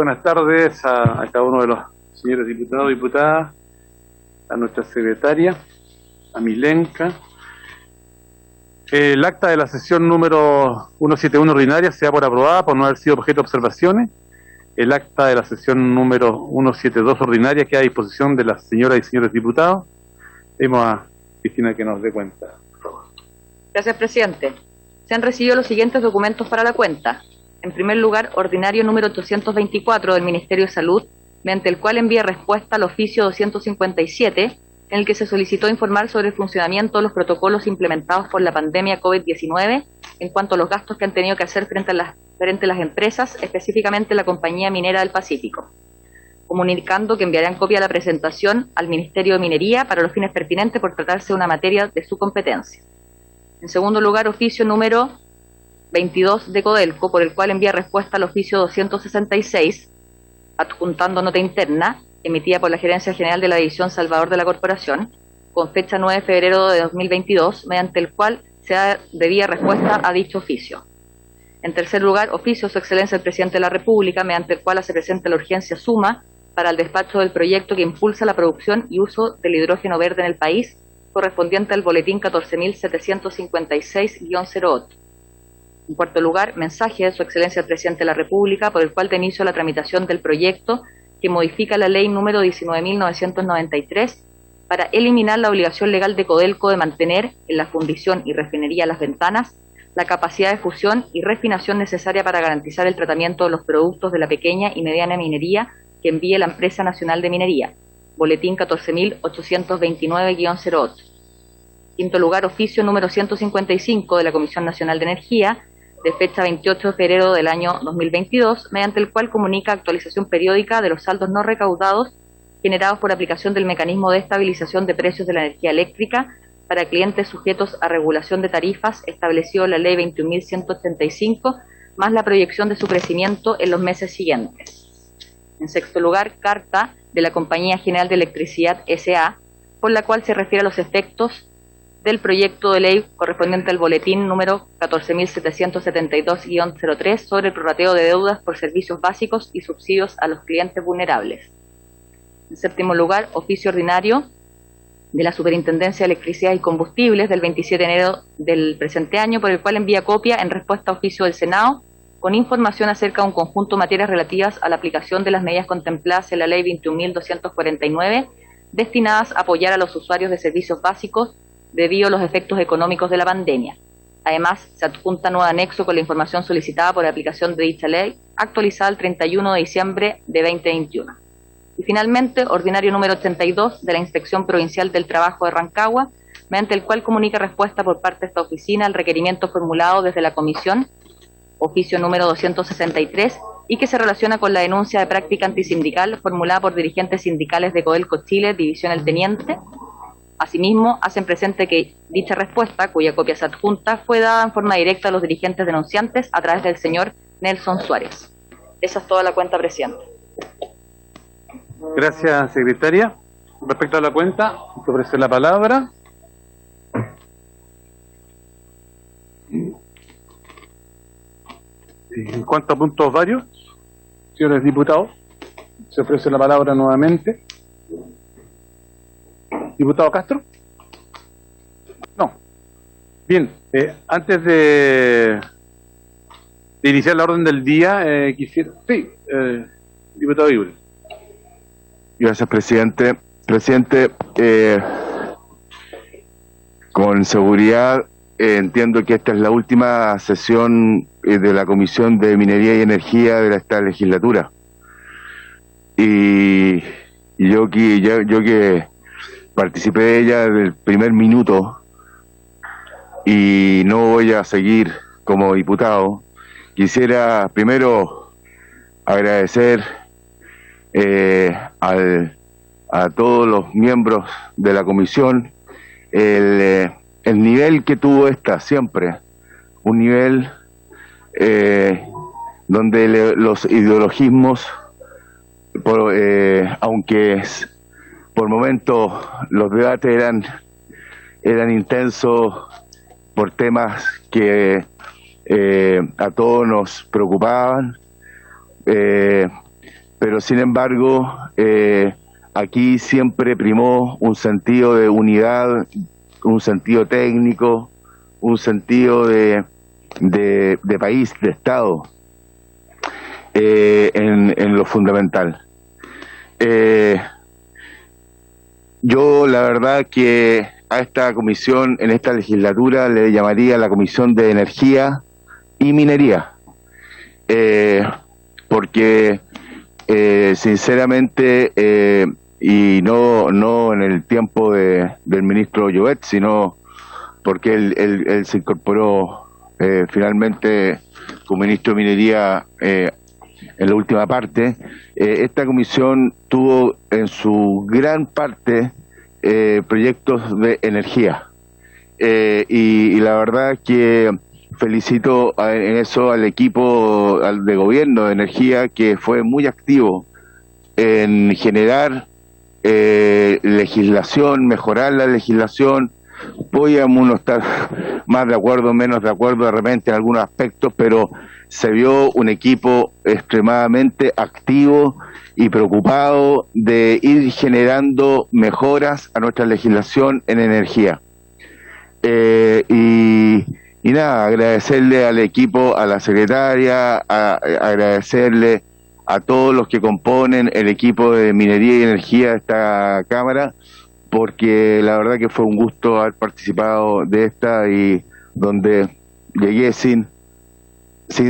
buenas tardes a cada uno de los señores diputados y diputadas, a nuestra secretaria, a Milenka. El acta de la sesión número 171 ordinaria se da por aprobada por no haber sido objeto de observaciones. El acta de la sesión número 172 ordinaria queda a disposición de las señoras y señores diputados. Pedimos a Cristina que nos dé cuenta, por favor. Gracias, presidente. Se han recibido los siguientes documentos para la cuenta. En primer lugar, ordinario número 824 del Ministerio de Salud, mediante el cual envía respuesta al oficio 257, en el que se solicitó informar sobre el funcionamiento de los protocolos implementados por la pandemia COVID-19 en cuanto a los gastos que han tenido que hacer frente a las empresas, específicamente la Compañía Minera del Pacífico, comunicando que enviarán copia de la presentación al Ministerio de Minería para los fines pertinentes por tratarse de una materia de su competencia. En segundo lugar, oficio número 22 de Codelco, por el cual envía respuesta al oficio 266, adjuntando nota interna, emitida por la Gerencia General de la División Salvador de la Corporación, con fecha 9 de febrero de 2022, mediante el cual se da debida respuesta a dicho oficio. En tercer lugar, oficio Su Excelencia el Presidente de la República, mediante el cual se presenta la urgencia suma para el despacho del proyecto que impulsa la producción y uso del hidrógeno verde en el país, correspondiente al boletín 14.756-08. En cuarto lugar, mensaje de Su Excelencia el Presidente de la República, por el cual da inicio a la tramitación del proyecto que modifica la ley número 19.993 para eliminar la obligación legal de Codelco de mantener en la fundición y refinería Las Ventanas la capacidad de fusión y refinación necesaria para garantizar el tratamiento de los productos de la pequeña y mediana minería que envíe la Empresa Nacional de Minería, boletín 14.829-08. Quinto lugar, oficio número 155 de la Comisión Nacional de Energía, de fecha 28 de febrero del año 2022, mediante el cual comunica actualización periódica de los saldos no recaudados generados por aplicación del mecanismo de estabilización de precios de la energía eléctrica para clientes sujetos a regulación de tarifas establecido en la Ley 21.185, más la proyección de su crecimiento en los meses siguientes. En sexto lugar, carta de la Compañía General de Electricidad S.A., por la cual se refiere a los efectos del proyecto de ley correspondiente al boletín número 14.772-03 sobre el prorrateo de deudas por servicios básicos y subsidios a los clientes vulnerables. En séptimo lugar, oficio ordinario de la Superintendencia de Electricidad y Combustibles del 27 de enero del presente año, por el cual envía copia en respuesta a oficio del Senado con información acerca de un conjunto de materias relativas a la aplicación de las medidas contempladas en la Ley 21.249 destinadas a apoyar a los usuarios de servicios básicos debido a los efectos económicos de la pandemia. Además, se adjunta nuevo anexo con la información solicitada por la aplicación de dicha ley, actualizada el 31 de diciembre de 2021. Y finalmente, ordinario número 82 de la Inspección Provincial del Trabajo de Rancagua, mediante el cual comunica respuesta por parte de esta oficina al requerimiento formulado desde la Comisión, oficio número 263, y que se relaciona con la denuncia de práctica antisindical formulada por dirigentes sindicales de Codelco Chile, División El Teniente. Asimismo, hacen presente que dicha respuesta, cuya copia se adjunta, fue dada en forma directa a los dirigentes denunciantes a través del señor Nelson Suárez. Esa es toda la cuenta, presidente. Gracias, secretaria. Respecto a la cuenta, te ofrece la palabra. En cuanto a puntos varios, señores diputados, se ofrece la palabra nuevamente. ¿Diputado Castro? No. Bien, antes de iniciar la orden del día, quisiera... Sí, diputado Iuri. Gracias, presidente. Presidente, con seguridad entiendo que esta es la última sesión de la Comisión de Minería y Energía de esta legislatura. Y yo que participé de ella desde el primer minuto y no voy a seguir como diputado, quisiera primero agradecer a todos los miembros de la comisión el nivel que tuvo esta siempre, un nivel donde los ideologismos, aunque por momentos los debates eran intensos por temas que a todos nos preocupaban, pero sin embargo aquí siempre primó un sentido de unidad, un sentido técnico, un sentido de país, de Estado, en lo fundamental. Yo la verdad que a esta comisión, en esta legislatura, le llamaría la Comisión de Energía y Minería, porque sinceramente, y no en el tiempo del ministro Llobet, sino porque él se incorporó finalmente como ministro de Minería en la última parte. Esta comisión tuvo en su gran parte proyectos de energía, y la verdad que felicito en eso al equipo de gobierno de energía, que fue muy activo en generar legislación, mejorar la legislación. Podíamos uno estar más de acuerdo, menos de acuerdo de repente en algunos aspectos, pero se vio un equipo extremadamente activo y preocupado de ir generando mejoras a nuestra legislación en energía. Y nada, agradecerle al equipo, a la secretaria, agradecerle a todos los que componen el equipo de minería y energía de esta Cámara, porque la verdad que fue un gusto haber participado de esta, y donde llegué sin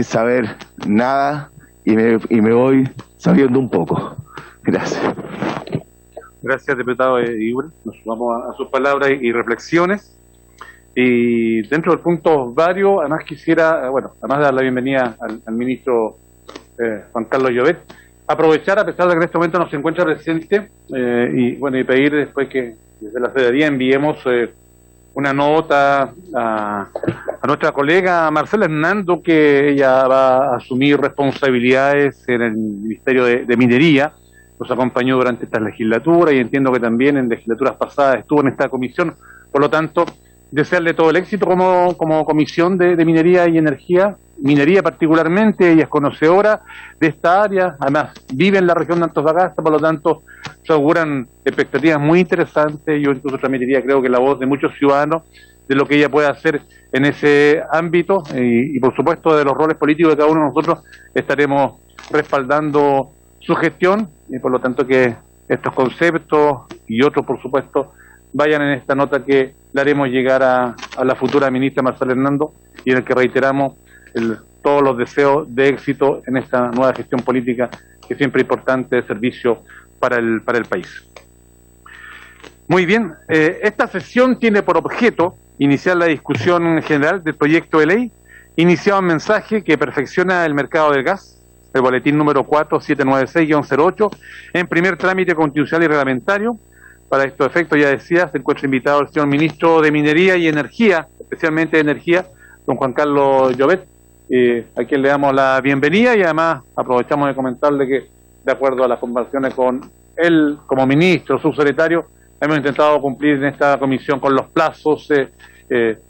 saber nada y me voy sabiendo un poco. Gracias. Gracias, diputado Igor. Nos sumamos a sus palabras y reflexiones. Y dentro del punto varios, además quisiera, además de dar la bienvenida al ministro Juan Carlos Llobet, aprovechar, a pesar de que en este momento no se encuentra presente, y pedir después que desde la Secretaría enviemos una nota a nuestra colega Marcela Hernando, que ella va a asumir responsabilidades en el Ministerio de Minería. Nos acompañó durante esta legislatura y entiendo que también en legislaturas pasadas estuvo en esta comisión. Por lo tanto, desearle todo el éxito como comisión de minería y energía, minería particularmente. Ella es conocedora de esta área, además vive en la región de Antofagasta, por lo tanto se auguran expectativas muy interesantes. Yo incluso transmitiría, creo que la voz de muchos ciudadanos de lo que ella puede hacer en ese ámbito, y por supuesto de los roles políticos de cada uno de nosotros estaremos respaldando su gestión, y por lo tanto que estos conceptos y otros, por supuesto, vayan en esta nota que le haremos llegar a la futura ministra Marcela Hernando, y en el que reiteramos todos los deseos de éxito en esta nueva gestión política, que siempre es importante, de servicio para el país. Muy bien, esta sesión tiene por objeto iniciar la discusión general del proyecto de ley, iniciado en mensaje que perfecciona el mercado del gas, el boletín número 4796-08, en primer trámite constitucional y reglamentario. Para estos efectos, ya decía, se encuentra invitado el señor ministro de Minería y Energía, especialmente de Energía, don Juan Carlos Llobet, a quien le damos la bienvenida, y además aprovechamos de comentarle que, de acuerdo a las conversaciones con él como ministro, subsecretario, hemos intentado cumplir en esta comisión con los plazos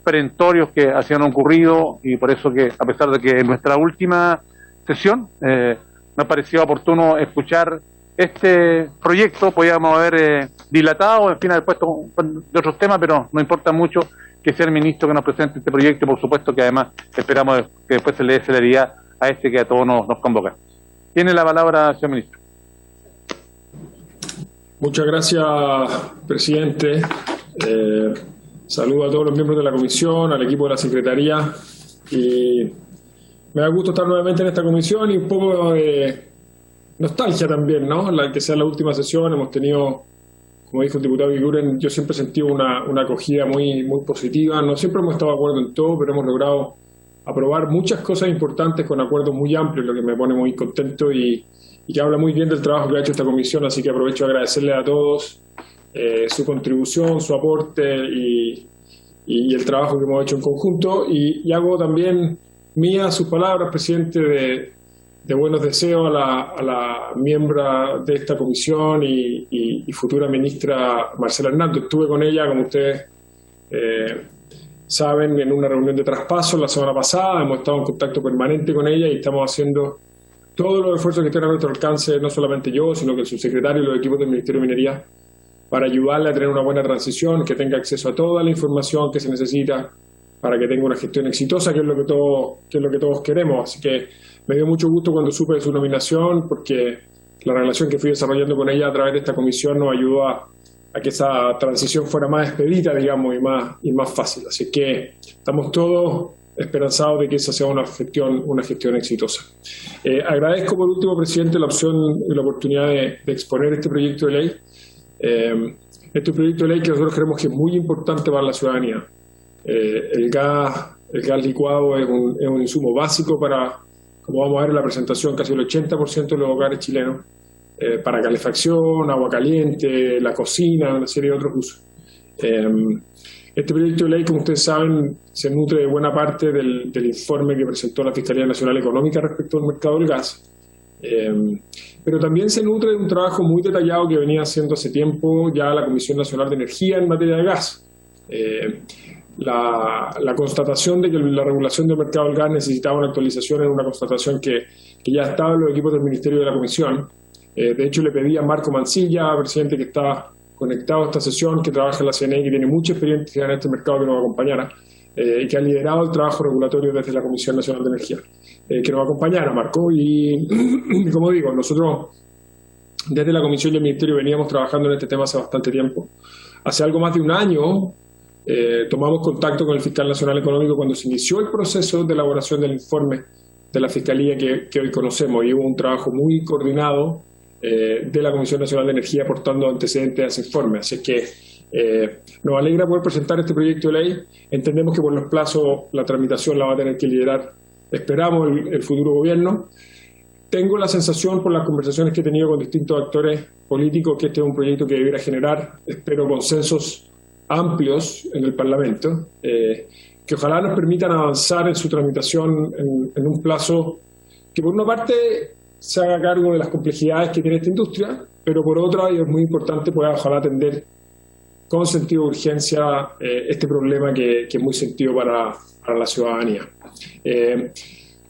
perentorios que hacían ocurrido, y por eso que, a pesar de que en nuestra última sesión me ha parecido oportuno escuchar este proyecto, podíamos haber dilatado, en fin, haber puesto de otros temas, pero no importa mucho que sea el ministro que nos presente este proyecto, por supuesto que además esperamos que después se le dé celeridad a este que a todos nos convoca. Tiene la palabra, señor ministro. Muchas gracias, presidente. Saludo a todos los miembros de la comisión, al equipo de la Secretaría, y me da gusto estar nuevamente en esta comisión, y un poco de nostalgia también, ¿no? Que sea la última sesión. Hemos tenido, como dijo el diputado Iguren, yo siempre he sentido una acogida muy positiva. No siempre hemos estado de acuerdo en todo, pero hemos logrado aprobar muchas cosas importantes con acuerdos muy amplios, lo que me pone muy contento y que habla muy bien del trabajo que ha hecho esta comisión. Así que aprovecho de agradecerle a todos su contribución, su aporte y el trabajo que hemos hecho en conjunto. Y hago también mías sus palabras, presidente, de buenos deseos a la miembro de esta comisión y futura ministra Marcela Hernando. Estuve con ella, como ustedes saben, en una reunión de traspaso la semana pasada. Hemos estado en contacto permanente con ella y estamos haciendo todos los esfuerzos que estén a nuestro alcance, no solamente yo, sino que el subsecretario y los equipos del Ministerio de Minería, para ayudarle a tener una buena transición, que tenga acceso a toda la información que se necesita para que tenga una gestión exitosa, que es lo que todos queremos. Así que me dio mucho gusto cuando supe de su nominación, porque la relación que fui desarrollando con ella a través de esta comisión nos ayudó a que esa transición fuera más expedita, digamos, y más fácil. Así que estamos todos esperanzados de que esa sea una gestión exitosa. Agradezco por último, presidente, la opción y la oportunidad de exponer este proyecto de ley. Este proyecto de ley que nosotros creemos que es muy importante para la ciudadanía. El gas licuado es un insumo básico para, como vamos a ver en la presentación, casi el 80% de los hogares chilenos, para calefacción, agua caliente, la cocina, una serie de otros usos. Este proyecto de ley, como ustedes saben, se nutre de buena parte del informe que presentó la Fiscalía Nacional Económica respecto al mercado del gas, pero también se nutre de un trabajo muy detallado que venía haciendo hace tiempo ya la Comisión Nacional de Energía en materia de gas. La constatación de que la regulación del mercado del gas necesitaba una actualización es una constatación que ya estaba en los equipos del Ministerio de la Comisión. De hecho, le pedí a Marco Mancilla, presidente, que está conectado a esta sesión, que trabaja en la CNE, que tiene mucha experiencia en este mercado, que nos acompañara, y que ha liderado el trabajo regulatorio desde la Comisión Nacional de Energía, que nos acompañara, Marco. Y como digo, nosotros desde la Comisión y el Ministerio veníamos trabajando en este tema hace bastante tiempo. Hace algo más de un año tomamos contacto con el Fiscal Nacional Económico cuando se inició el proceso de elaboración del informe de la Fiscalía que hoy conocemos, y hubo un trabajo muy coordinado de la Comisión Nacional de Energía aportando antecedentes a ese informe. Así que nos alegra poder presentar este proyecto de ley. Entendemos que por los plazos la tramitación la va a tener que liderar, esperamos, el futuro gobierno. Tengo la sensación, por las conversaciones que he tenido con distintos actores políticos, que este es un proyecto que debiera generar, espero, consensos amplios en el Parlamento, que ojalá nos permitan avanzar en su tramitación en un plazo que, por una parte, se haga cargo de las complejidades que tiene esta industria, pero por otra, y es muy importante, pueda ojalá atender con sentido de urgencia este problema que es muy sentido para la ciudadanía.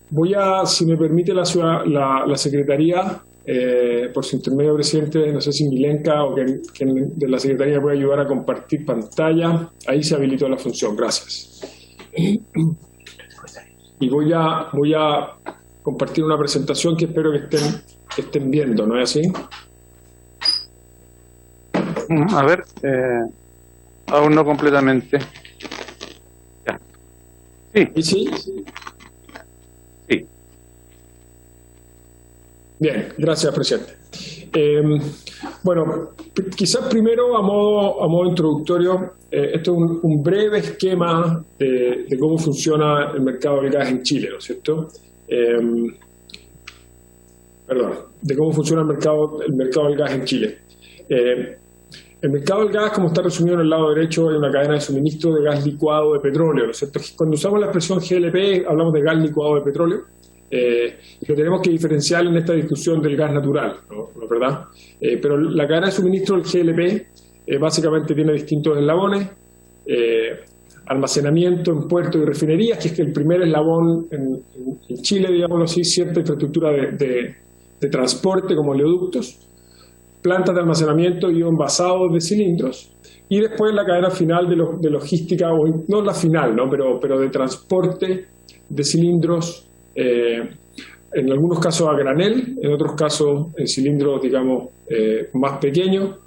Voy a, si me permite la Secretaría, por su intermedio, presidente, no sé si Milenka o quien de la Secretaría puede ayudar a compartir pantalla. Ahí se habilitó la función. Gracias. Y voy a compartir una presentación que espero que estén viendo, ¿no es así? A ver, aún no completamente. Ya. Sí. ¿Y sí? Sí. Bien, gracias, presidente. Bueno, quizás primero a modo introductorio, esto es un breve esquema de cómo funciona el mercado del gas en Chile, ¿no es cierto? De cómo funciona el mercado del gas en Chile. El mercado del gas, como está resumido en el lado derecho, es una cadena de suministro de gas licuado de petróleo, ¿no es cierto? Cuando usamos la expresión GLP, hablamos de gas licuado de petróleo, y lo tenemos que diferenciar en esta discusión del gas natural, ¿no es verdad? Pero la cadena de suministro del GLP básicamente tiene distintos eslabones: almacenamiento en puertos y refinerías, que es que el primer eslabón en Chile, digámoslo así, cierta infraestructura de transporte como oleoductos, plantas de almacenamiento y envasados de cilindros, y después la cadena final de logística, o no la final, ¿no? pero de transporte de cilindros, en algunos casos a granel, en otros casos en cilindros, digamos, más pequeños,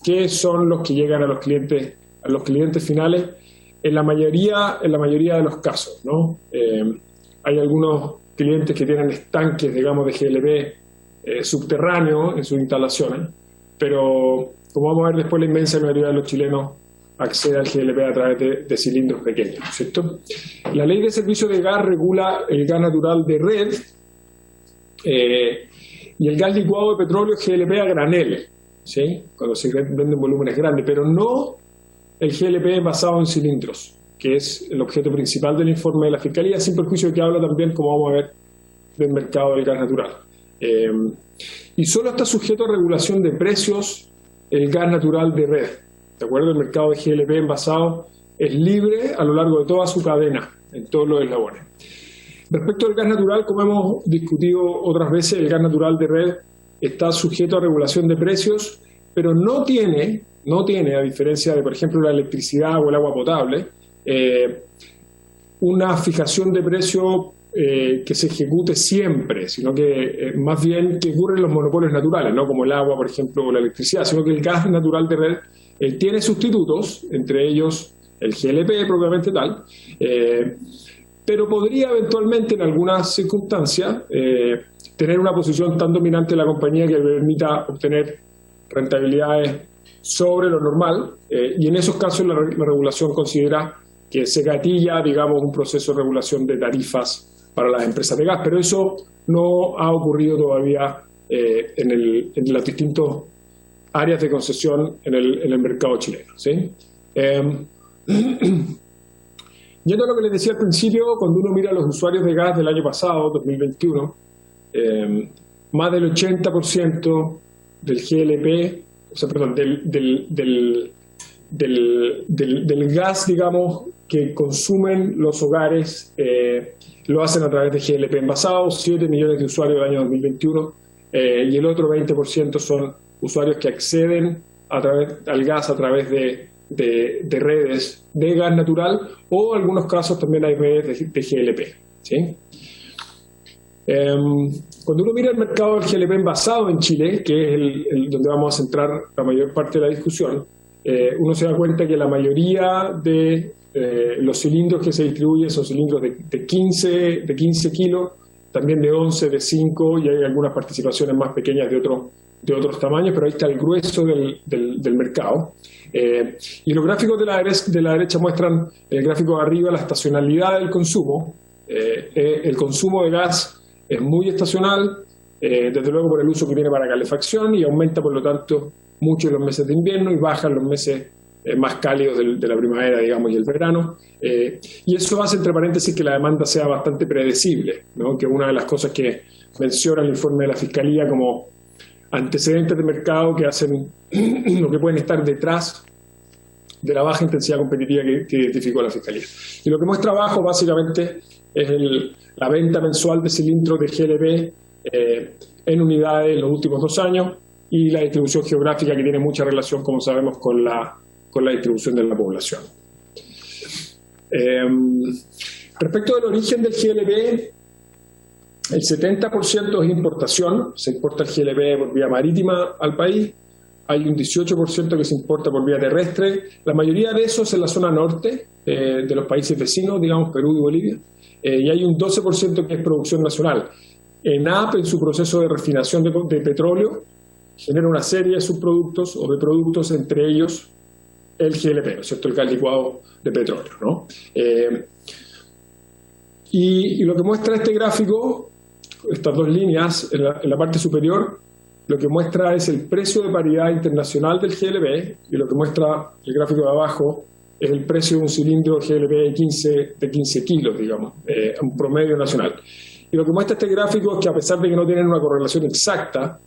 que son los que llegan a los clientes finales en la mayoría de los casos, ¿no? Hay algunos clientes que tienen estanques, digamos, de GLP subterráneos en sus instalaciones, pero como vamos a ver después, la inmensa mayoría de los chilenos accede al GLP a través de cilindros pequeños, ¿cierto? La Ley de Servicio de Gas regula el gas natural de red y el gas licuado de petróleo GLP a granel, ¿sí? Cuando se venden volúmenes grandes, pero no el GLP basado en cilindros, que es el objeto principal del informe de la Fiscalía, sin perjuicio de que habla también, como vamos a ver, del mercado del gas natural. Y solo está sujeto a regulación de precios el gas natural de red. ¿De acuerdo? El mercado de GLP envasado es libre a lo largo de toda su cadena, en todos los eslabones. Respecto al gas natural, como hemos discutido otras veces, el gas natural de red está sujeto a regulación de precios, pero no tiene, a diferencia de, por ejemplo, la electricidad o el agua potable, una fijación de precio que se ejecute siempre, sino que más bien que ocurren los monopolios naturales, no como el agua, por ejemplo, o la electricidad, sino que el gas natural de red tiene sustitutos, entre ellos el GLP propiamente tal, pero podría eventualmente en algunas circunstancias tener una posición tan dominante en la compañía que permita obtener rentabilidades sobre lo normal, y en esos casos la regulación considera que se gatilla, digamos, un proceso de regulación de tarifas para las empresas de gas, pero eso no ha ocurrido todavía en las distintas áreas de concesión en el mercado chileno, ¿sí? Yendo a lo que les decía al principio, cuando uno mira a los usuarios de gas del año pasado, 2021, más del 80% del GLP, o sea, perdón, del gas, digamos, que consumen los hogares, lo hacen a través de GLP envasados, 7 millones de usuarios del año 2021, y el otro 20% son usuarios que acceden al gas a través de redes de gas natural, o en algunos casos también hay redes de GLP, ¿sí? Cuando uno mira el mercado del GLP envasado en Chile, que es donde vamos a centrar la mayor parte de la discusión, uno se da cuenta que la mayoría de los cilindros que se distribuyen son cilindros de 15 kilos, también de 11, de 5, y hay algunas participaciones más pequeñas de otros tamaños, pero ahí está el grueso del mercado. Y los gráficos de la derecha muestran, el gráfico de arriba, la estacionalidad del consumo. El consumo de gas es muy estacional, desde luego por el uso que tiene para calefacción, y aumenta por lo tanto mucho en los meses de invierno y baja en los meses más cálidos de la primavera, digamos, y el verano. Y eso hace, entre paréntesis, que la demanda sea bastante predecible, ¿no? Que una de las cosas que menciona el informe de la Fiscalía como antecedentes de mercado que hacen lo que pueden estar detrás de la baja intensidad competitiva que identificó la Fiscalía. Y lo que muestra abajo básicamente es la venta mensual de cilindros de GLP en unidades en los últimos 2 años, y la distribución geográfica, que tiene mucha relación, como sabemos, con la distribución de la población. Respecto del origen del GLP, el 70% es importación, se importa el GLP por vía marítima al país, hay un 18% que se importa por vía terrestre, la mayoría de esos en la zona norte de los países vecinos, digamos Perú y Bolivia, y hay un 12% que es producción nacional. ENAP, en su proceso de refinación de petróleo, genera una serie de subproductos o de productos, entre ellos el GLP, ¿no es cierto?, el gas licuado de petróleo, ¿no? Y lo que muestra este gráfico, estas dos líneas en la parte superior, lo que muestra es el precio de paridad internacional del GLP, y lo que muestra el gráfico de abajo es el precio de un cilindro GLP de 15 kilos, digamos, un promedio nacional. Y lo que muestra este gráfico es que, a pesar de que no tienen una correlación exacta,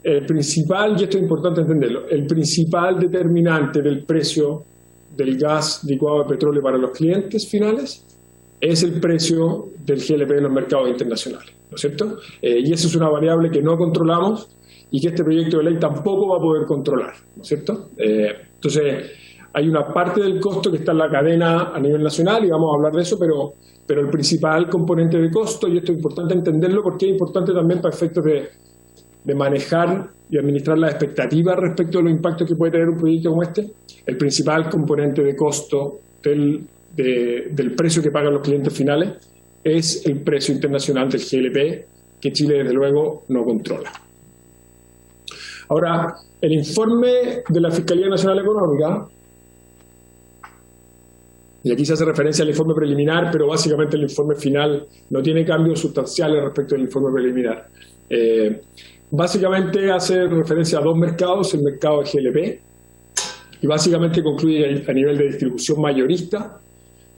el principal, y esto es importante entenderlo, el principal determinante del precio del gas licuado de petróleo para los clientes finales es el precio del GLP en los mercados internacionales, ¿no es cierto? Y eso es una variable que no controlamos y que este proyecto de ley tampoco va a poder controlar, ¿no es cierto? Entonces, hay una parte del costo que está en la cadena a nivel nacional, y vamos a hablar de eso, pero el principal componente de costo, y esto es importante entenderlo porque es importante también para efectos de manejar y administrar las expectativas respecto a los impactos que puede tener un proyecto como este, el principal componente de costo del precio que pagan los clientes finales es el precio internacional del GLP, que Chile desde luego no controla. Ahora, el informe de la Fiscalía Nacional Económica, y aquí se hace referencia al informe preliminar, pero básicamente el informe final no tiene cambios sustanciales respecto al informe preliminar. Básicamente hace referencia a 2 mercados, el mercado de GLP, y básicamente concluye a nivel de distribución mayorista,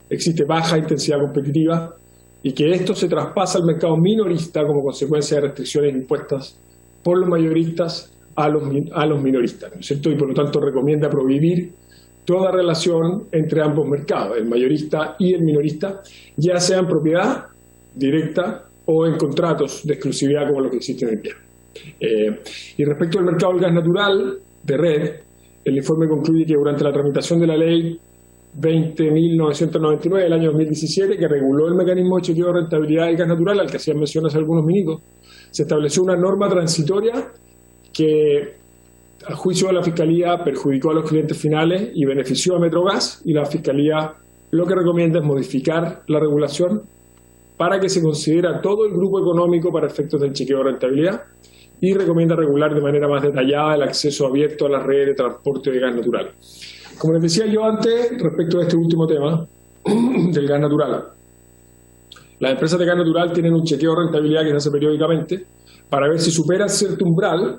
existe baja intensidad competitiva, y que esto se traspasa al mercado minorista como consecuencia de restricciones impuestas por los mayoristas a los minoristas, ¿no es cierto? Y por lo tanto recomienda prohibir toda relación entre ambos mercados, el mayorista y el minorista, ya sea en propiedad directa o en contratos de exclusividad como los que existen hoy día. Y respecto al mercado del gas natural de red, el informe concluye que durante la tramitación de la ley 20.999 del año 2017, que reguló el mecanismo de chequeo de rentabilidad del gas natural, al que hacían mención hace algunos minutos, se estableció una norma transitoria que, a juicio de la Fiscalía, perjudicó a los clientes finales y benefició a Metrogas, y la Fiscalía lo que recomienda es modificar la regulación para que se considere a todo el grupo económico para efectos del chequeo de rentabilidad, y recomienda regular de manera más detallada el acceso abierto a las redes de transporte de gas natural. Como les decía yo antes, respecto a este último tema del gas natural, las empresas de gas natural tienen un chequeo de rentabilidad que se hace periódicamente para ver si superan cierto umbral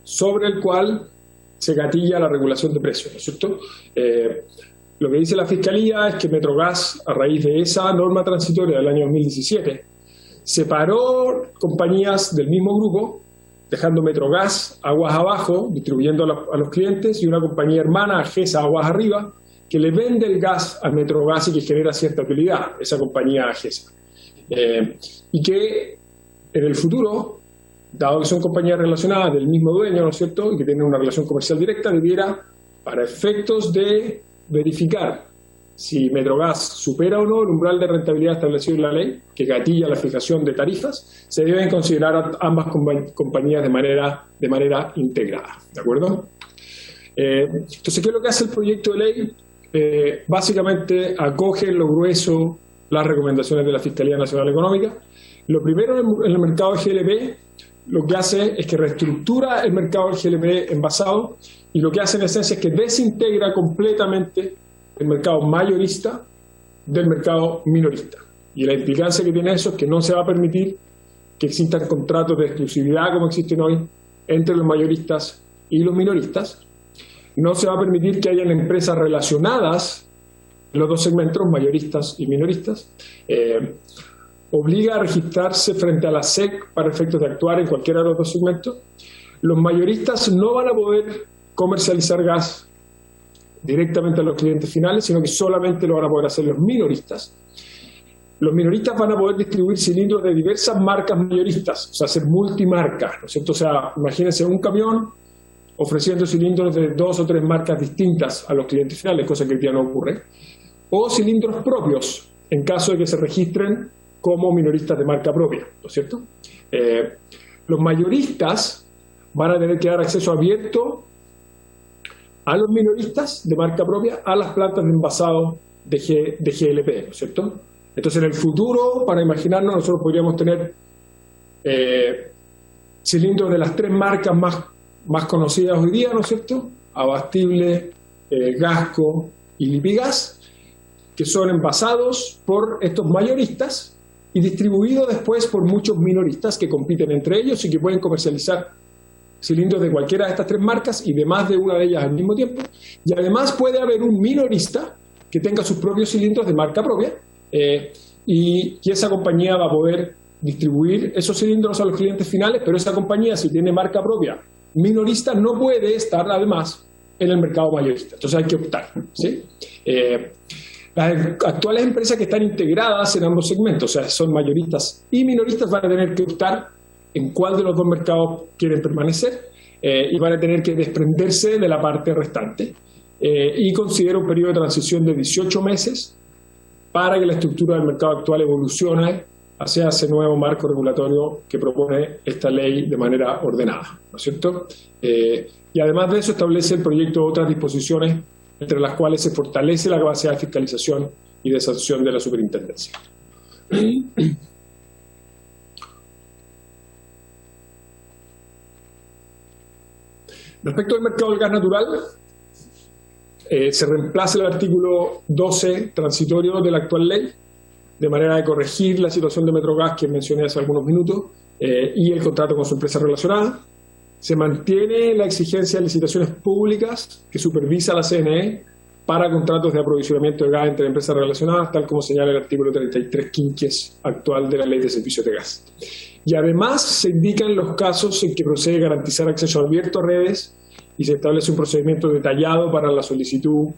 sobre el cual se gatilla la regulación de precios, ¿no es cierto? Lo que dice la Fiscalía es que Metrogas, a raíz de esa norma transitoria del año 2017, separó compañías del mismo grupo, dejando Metrogas aguas abajo, distribuyendo a los clientes, y una compañía hermana, AGESA, aguas arriba, que le vende el gas a Metrogas y que genera cierta utilidad, esa compañía AGESA. Y que en el futuro, dado que son compañías relacionadas del mismo dueño, ¿no es cierto?, y que tienen una relación comercial directa, debiera, para efectos de verificar si Metrogas supera o no el umbral de rentabilidad establecido en la ley, que gatilla la fijación de tarifas, se deben considerar a ambas compañías de manera integrada, ¿de acuerdo? Entonces, ¿qué es lo que hace el proyecto de ley? Básicamente acoge en lo grueso las recomendaciones de la Fiscalía Nacional Económica. Lo primero, en el mercado de GLP, lo que hace es que reestructura el mercado del GLP envasado, y lo que hace en esencia es que desintegra completamente el mercado mayorista del mercado minorista. Y la implicancia que tiene eso es que no se va a permitir que existan contratos de exclusividad como existen hoy entre los mayoristas y los minoristas. No se va a permitir que hayan empresas relacionadas en los dos segmentos, mayoristas y minoristas. Obliga a registrarse frente a la SEC para efectos de actuar en cualquiera de los dos segmentos. Los mayoristas no van a poder comercializar gas directamente a los clientes finales, sino que solamente lo van a poder hacer los minoristas. Los minoristas van a poder distribuir cilindros de diversas marcas mayoristas, o sea, hacer multimarcas, ¿no es cierto? O sea, imagínense un camión ofreciendo cilindros de 2 o 3 marcas distintas a los clientes finales, cosa que hoy día no ocurre, o cilindros propios, en caso de que se registren como minoristas de marca propia, ¿no es cierto? Los mayoristas van a tener que dar acceso abierto a los minoristas de marca propia a las plantas de envasado de GLP, ¿no es cierto? Entonces, en el futuro, para imaginarnos, nosotros podríamos tener cilindros de las 3 marcas más conocidas hoy día, ¿no es cierto? Abastible, Gasco y Lipigas, que son envasados por estos mayoristas y distribuidos después por muchos minoristas que compiten entre ellos y que pueden comercializar cilindros de cualquiera de estas 3 marcas y de más de una de ellas al mismo tiempo. Y además puede haber un minorista que tenga sus propios cilindros de marca propia, y esa compañía va a poder distribuir esos cilindros a los clientes finales, pero esa compañía, si tiene marca propia minorista, no puede estar además en el mercado mayorista. Entonces hay que optar, ¿sí? Las actuales empresas que están integradas en ambos segmentos, o sea, son mayoristas y minoristas, van a tener que optar en cuál de los dos mercados quieren permanecer, y van a tener que desprenderse de la parte restante. Y considero un periodo de transición de 18 meses para que la estructura del mercado actual evolucione hacia ese nuevo marco regulatorio que propone esta ley de manera ordenada, ¿no es cierto? Y además de eso, establece el proyecto otras disposiciones, entre las cuales se fortalece la capacidad de fiscalización y de sanción de la superintendencia. Respecto al mercado del gas natural, se reemplaza el artículo 12 transitorio de la actual ley, de manera de corregir la situación de Metrogas que mencioné hace algunos minutos, y el contrato con su empresa relacionada. Se mantiene la exigencia de licitaciones públicas que supervisa la CNE para contratos de aprovisionamiento de gas entre empresas relacionadas, tal como señala el artículo 33 quinquies actual de la Ley de Servicios de Gas. Y además se indican los casos en que procede garantizar acceso abierto a redes y se establece un procedimiento detallado para la solicitud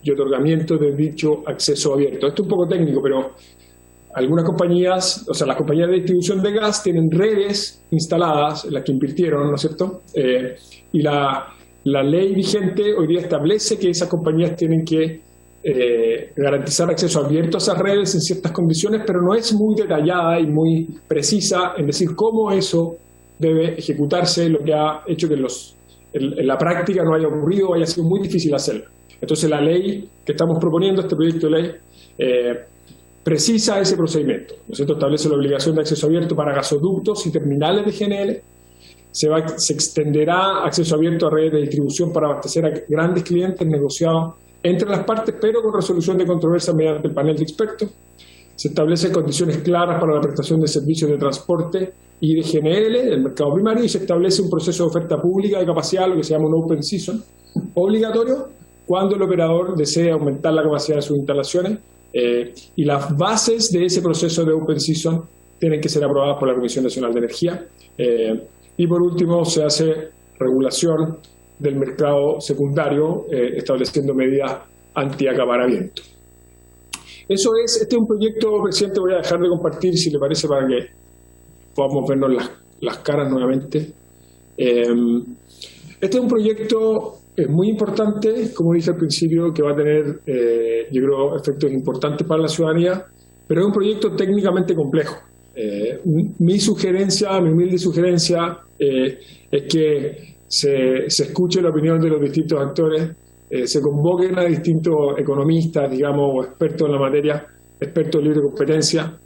y otorgamiento de dicho acceso abierto. Esto es un poco técnico, pero algunas compañías, o sea, las compañías de distribución de gas tienen redes instaladas, en las que invirtieron, ¿no es cierto? Y la ley vigente hoy día establece que esas compañías tienen que garantizar acceso abierto a esas redes en ciertas condiciones, pero no es muy detallada y muy precisa en decir cómo eso debe ejecutarse, lo que ha hecho que en la práctica no haya ocurrido o haya sido muy difícil hacerlo. Entonces la ley que estamos proponiendo, este proyecto de ley, precisa ese procedimiento, ¿no es cierto? Establece la obligación de acceso abierto para gasoductos y terminales de GNL. Se extenderá acceso abierto a redes de distribución para abastecer a grandes clientes negociados entre las partes, pero con resolución de controversia mediante el panel de expertos. Se establecen condiciones claras para la prestación de servicios de transporte y de GNL del mercado primario, y se establece un proceso de oferta pública de capacidad, lo que se llama un open season, obligatorio cuando el operador desee aumentar la capacidad de sus instalaciones, y las bases de ese proceso de open season tienen que ser aprobadas por la Comisión Nacional de Energía. Y por último, se hace regulación del mercado secundario, estableciendo medidas antiacaparamiento. Eso es, este es un proyecto, presidente, voy a dejar de compartir, si le parece, para que podamos vernos las caras nuevamente. Este es un proyecto muy importante, como dije al principio, que va a tener, yo creo, efectos importantes para la ciudadanía, pero es un proyecto técnicamente complejo. Mi humilde sugerencia, es que se escuche la opinión de los distintos actores, se convoquen a distintos economistas, digamos, o expertos en la materia, expertos de libre competencia.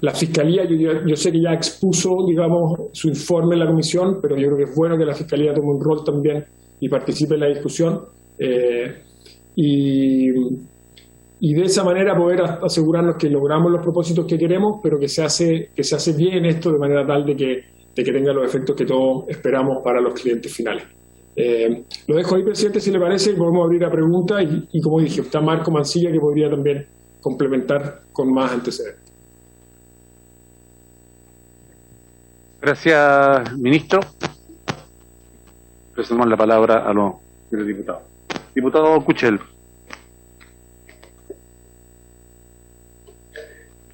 La Fiscalía, yo sé que ya expuso, digamos, su informe en la comisión, pero yo creo que es bueno que la Fiscalía tome un rol también y participe en la discusión. Y de esa manera poder asegurarnos que logramos los propósitos que queremos, pero que se hace bien esto de manera tal de que tenga los efectos que todos esperamos para los clientes finales. Lo dejo ahí, presidente, si le parece, y podemos abrir a preguntas, y como dije, está Marco Mancilla, que podría también complementar con más antecedentes. Gracias, ministro. Presentamos la palabra a los diputados. Diputado Kuchel.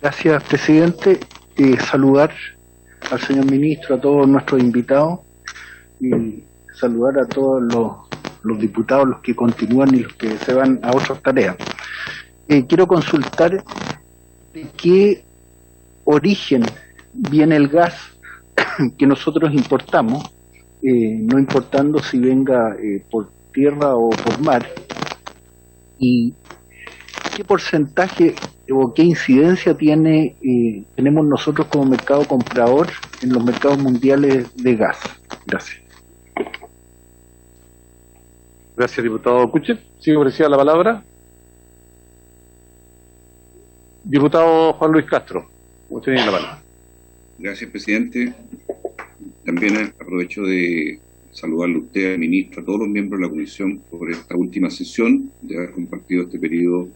Gracias, presidente. Saludar al señor ministro, a todos nuestros invitados, y saludar a todos los diputados, los que continúan y los que se van a otras tareas. Quiero consultar de qué origen viene el gas que nosotros importamos, no importando si venga por tierra o por mar, y qué porcentaje o qué incidencia tenemos nosotros como mercado comprador en los mercados mundiales de gas. Gracias. Gracias, diputado Kuchel. Sigue ofrecida la palabra. Diputado Juan Luis Castro, usted tiene la palabra. Gracias, presidente. También aprovecho de saludarle a usted, al ministro, a todos los miembros de la comisión por esta última sesión, de haber compartido este periodo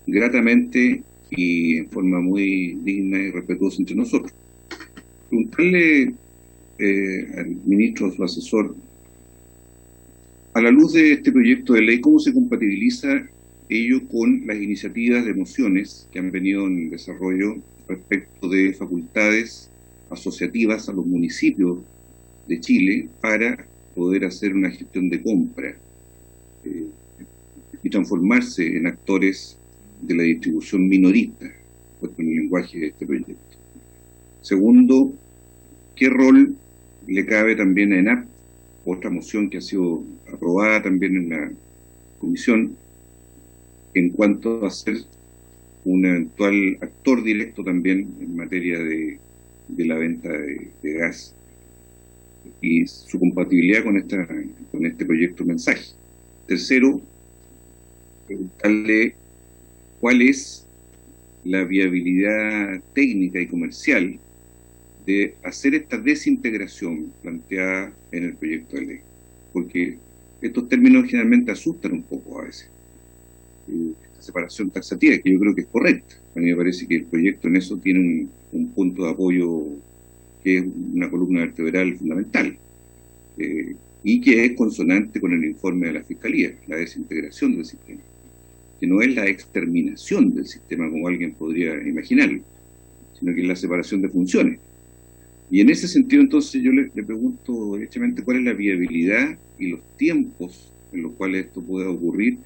gratamente y en forma muy digna y respetuosa entre nosotros. Preguntarle al ministro, su asesor, a la luz de este proyecto de ley, ¿cómo se compatibiliza ello con las iniciativas de mociones que han venido en desarrollo respecto de facultades asociativas a los municipios de Chile para poder hacer una gestión de compra y transformarse en actores de la distribución minorista, puesto en el lenguaje de este proyecto? Segundo, ¿qué rol le cabe también a ENAP, otra moción que ha sido aprobada también en la comisión, en cuanto a ser un eventual actor directo también en materia de la venta de gas y su compatibilidad con este proyecto mensaje? Tercero, preguntarle cuál es la viabilidad técnica y comercial de hacer esta desintegración planteada en el proyecto de ley, porque estos términos generalmente asustan un poco a veces. Esta separación taxativa, que yo creo que es correcta. A mí me parece que el proyecto en eso tiene un punto de apoyo que es una columna vertebral fundamental, y que es consonante con el informe de la Fiscalía, la desintegración del sistema. que no es la exterminación del sistema como alguien podría imaginarlo, sino que es la separación de funciones. Y en ese sentido, entonces, yo le pregunto directamente cuál es la viabilidad y los tiempos en los cuales esto pueda ocurrir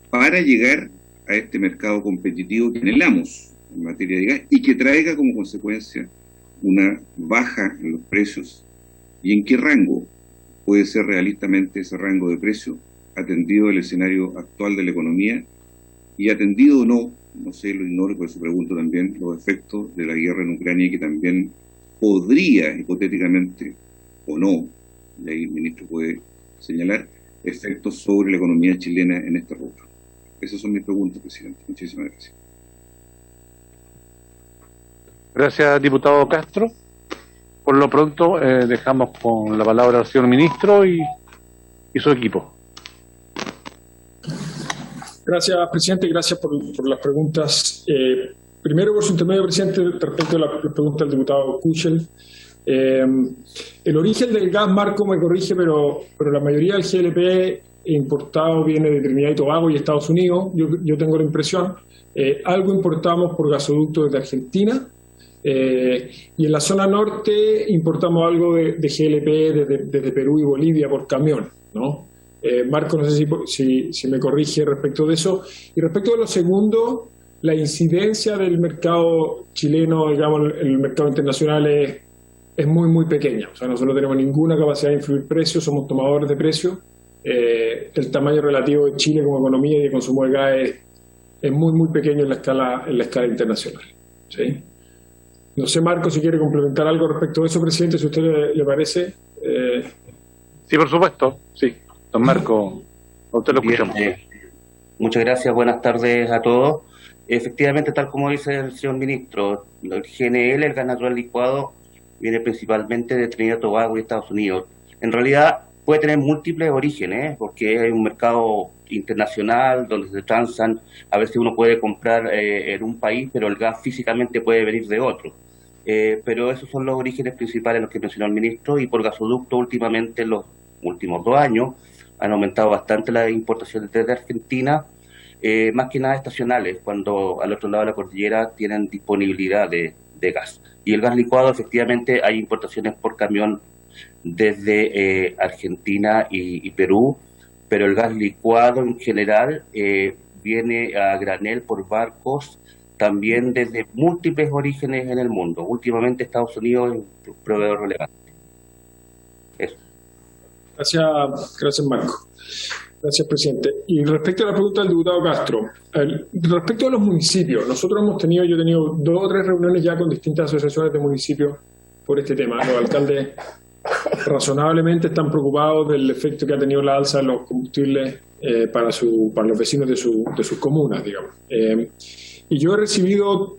para llegar a este mercado competitivo que anhelamos en materia de gas y que traiga como consecuencia una baja en los precios, y en qué rango puede ser realistamente ese rango de precios, atendido el escenario actual de la economía y atendido o no, no sé, lo ignoro, por eso pregunto también, los efectos de la guerra en Ucrania, que también podría, hipotéticamente, o no, y ahí el ministro puede señalar, efectos sobre la economía chilena en este rubro. Esas son mis preguntas, presidente. Muchísimas gracias. Gracias, diputado Castro. Por lo pronto, dejamos con la palabra al señor ministro y su equipo. Gracias, presidente. Gracias por las preguntas. Primero, por su intermedio, presidente, respecto a la pregunta del diputado Kuchel. El origen del gas, Marco me corrige, pero la mayoría del GLP importado viene de Trinidad y Tobago y Estados Unidos. Yo tengo la impresión. Algo importamos por gasoducto desde Argentina. Y en la zona norte importamos algo de GLP desde Perú y Bolivia por camión, ¿no? Marco, no sé si me corrige respecto de eso. Y respecto de lo segundo, la incidencia del mercado chileno, digamos, el mercado internacional es muy, muy pequeña. O sea, nosotros no tenemos ninguna capacidad de influir precios, somos tomadores de precios. El tamaño relativo de Chile como economía y de consumo de gas es muy, muy pequeño en la escala internacional, ¿sí? No sé, Marco, si quiere complementar algo respecto a eso, presidente, si a usted le parece. Sí, por supuesto, sí. Don Marco, a usted lo escuchamos. Muchas gracias, buenas tardes a todos. Efectivamente, tal como dice el señor ministro, el GNL, el gas natural licuado, viene principalmente de Trinidad y Tobago y Estados Unidos. En realidad puede tener múltiples orígenes, porque hay un mercado internacional donde se transan, a veces uno puede comprar en un país, pero el gas físicamente puede venir de otro. Pero esos son los orígenes principales los que mencionó el ministro, y por gasoducto últimamente, en los últimos 2 años, han aumentado bastante las importaciones desde Argentina, más que nada estacionales, cuando al otro lado de la cordillera tienen disponibilidad de gas. Y el gas licuado, efectivamente, hay importaciones por camión desde Argentina y Perú, pero el gas licuado en general viene a granel por barcos, también desde múltiples orígenes en el mundo. Últimamente Estados Unidos es un proveedor relevante. Eso. Gracias, Marco. Gracias, presidente. Y respecto a la pregunta del diputado Castro, respecto a los municipios, yo he tenido 2 o 3 reuniones ya con distintas asociaciones de municipios por este tema. Los alcaldes razonablemente están preocupados del efecto que ha tenido la alza de los combustibles para los vecinos de sus comunas, digamos. Y yo he recibido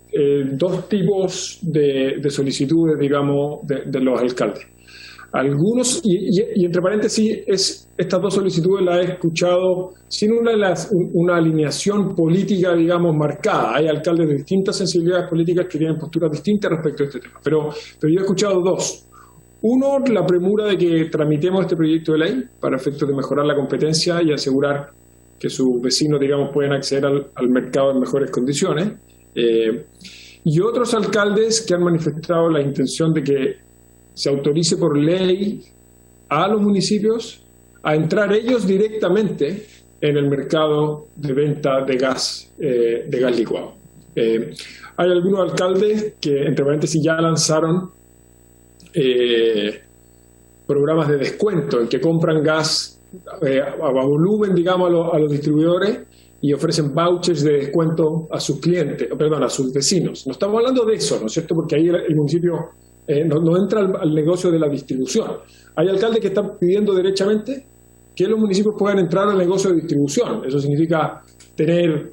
2 tipos de solicitudes, digamos, de los alcaldes. Algunos, y entre paréntesis, estas 2 solicitudes las he escuchado sin una alineación política, digamos, marcada. Hay alcaldes de distintas sensibilidades políticas que tienen posturas distintas respecto a este tema. Pero yo he escuchado 2. Uno, la premura de que tramitemos este proyecto de ley para efectos de mejorar la competencia y asegurar que sus vecinos, digamos, puedan acceder al mercado en mejores condiciones. Y otros alcaldes que han manifestado la intención de que se autorice por ley a los municipios a entrar ellos directamente en el mercado de venta de gas licuado. Hay algunos alcaldes que, entre paréntesis, ya lanzaron programas de descuento en que compran gas a volumen, digamos, a los distribuidores, y ofrecen vouchers de descuento a sus clientes, a sus vecinos. No estamos hablando de eso, ¿no es cierto? Porque ahí el municipio no entra al negocio de la distribución. Hay alcaldes que están pidiendo derechamente que los municipios puedan entrar al negocio de distribución. Eso significa tener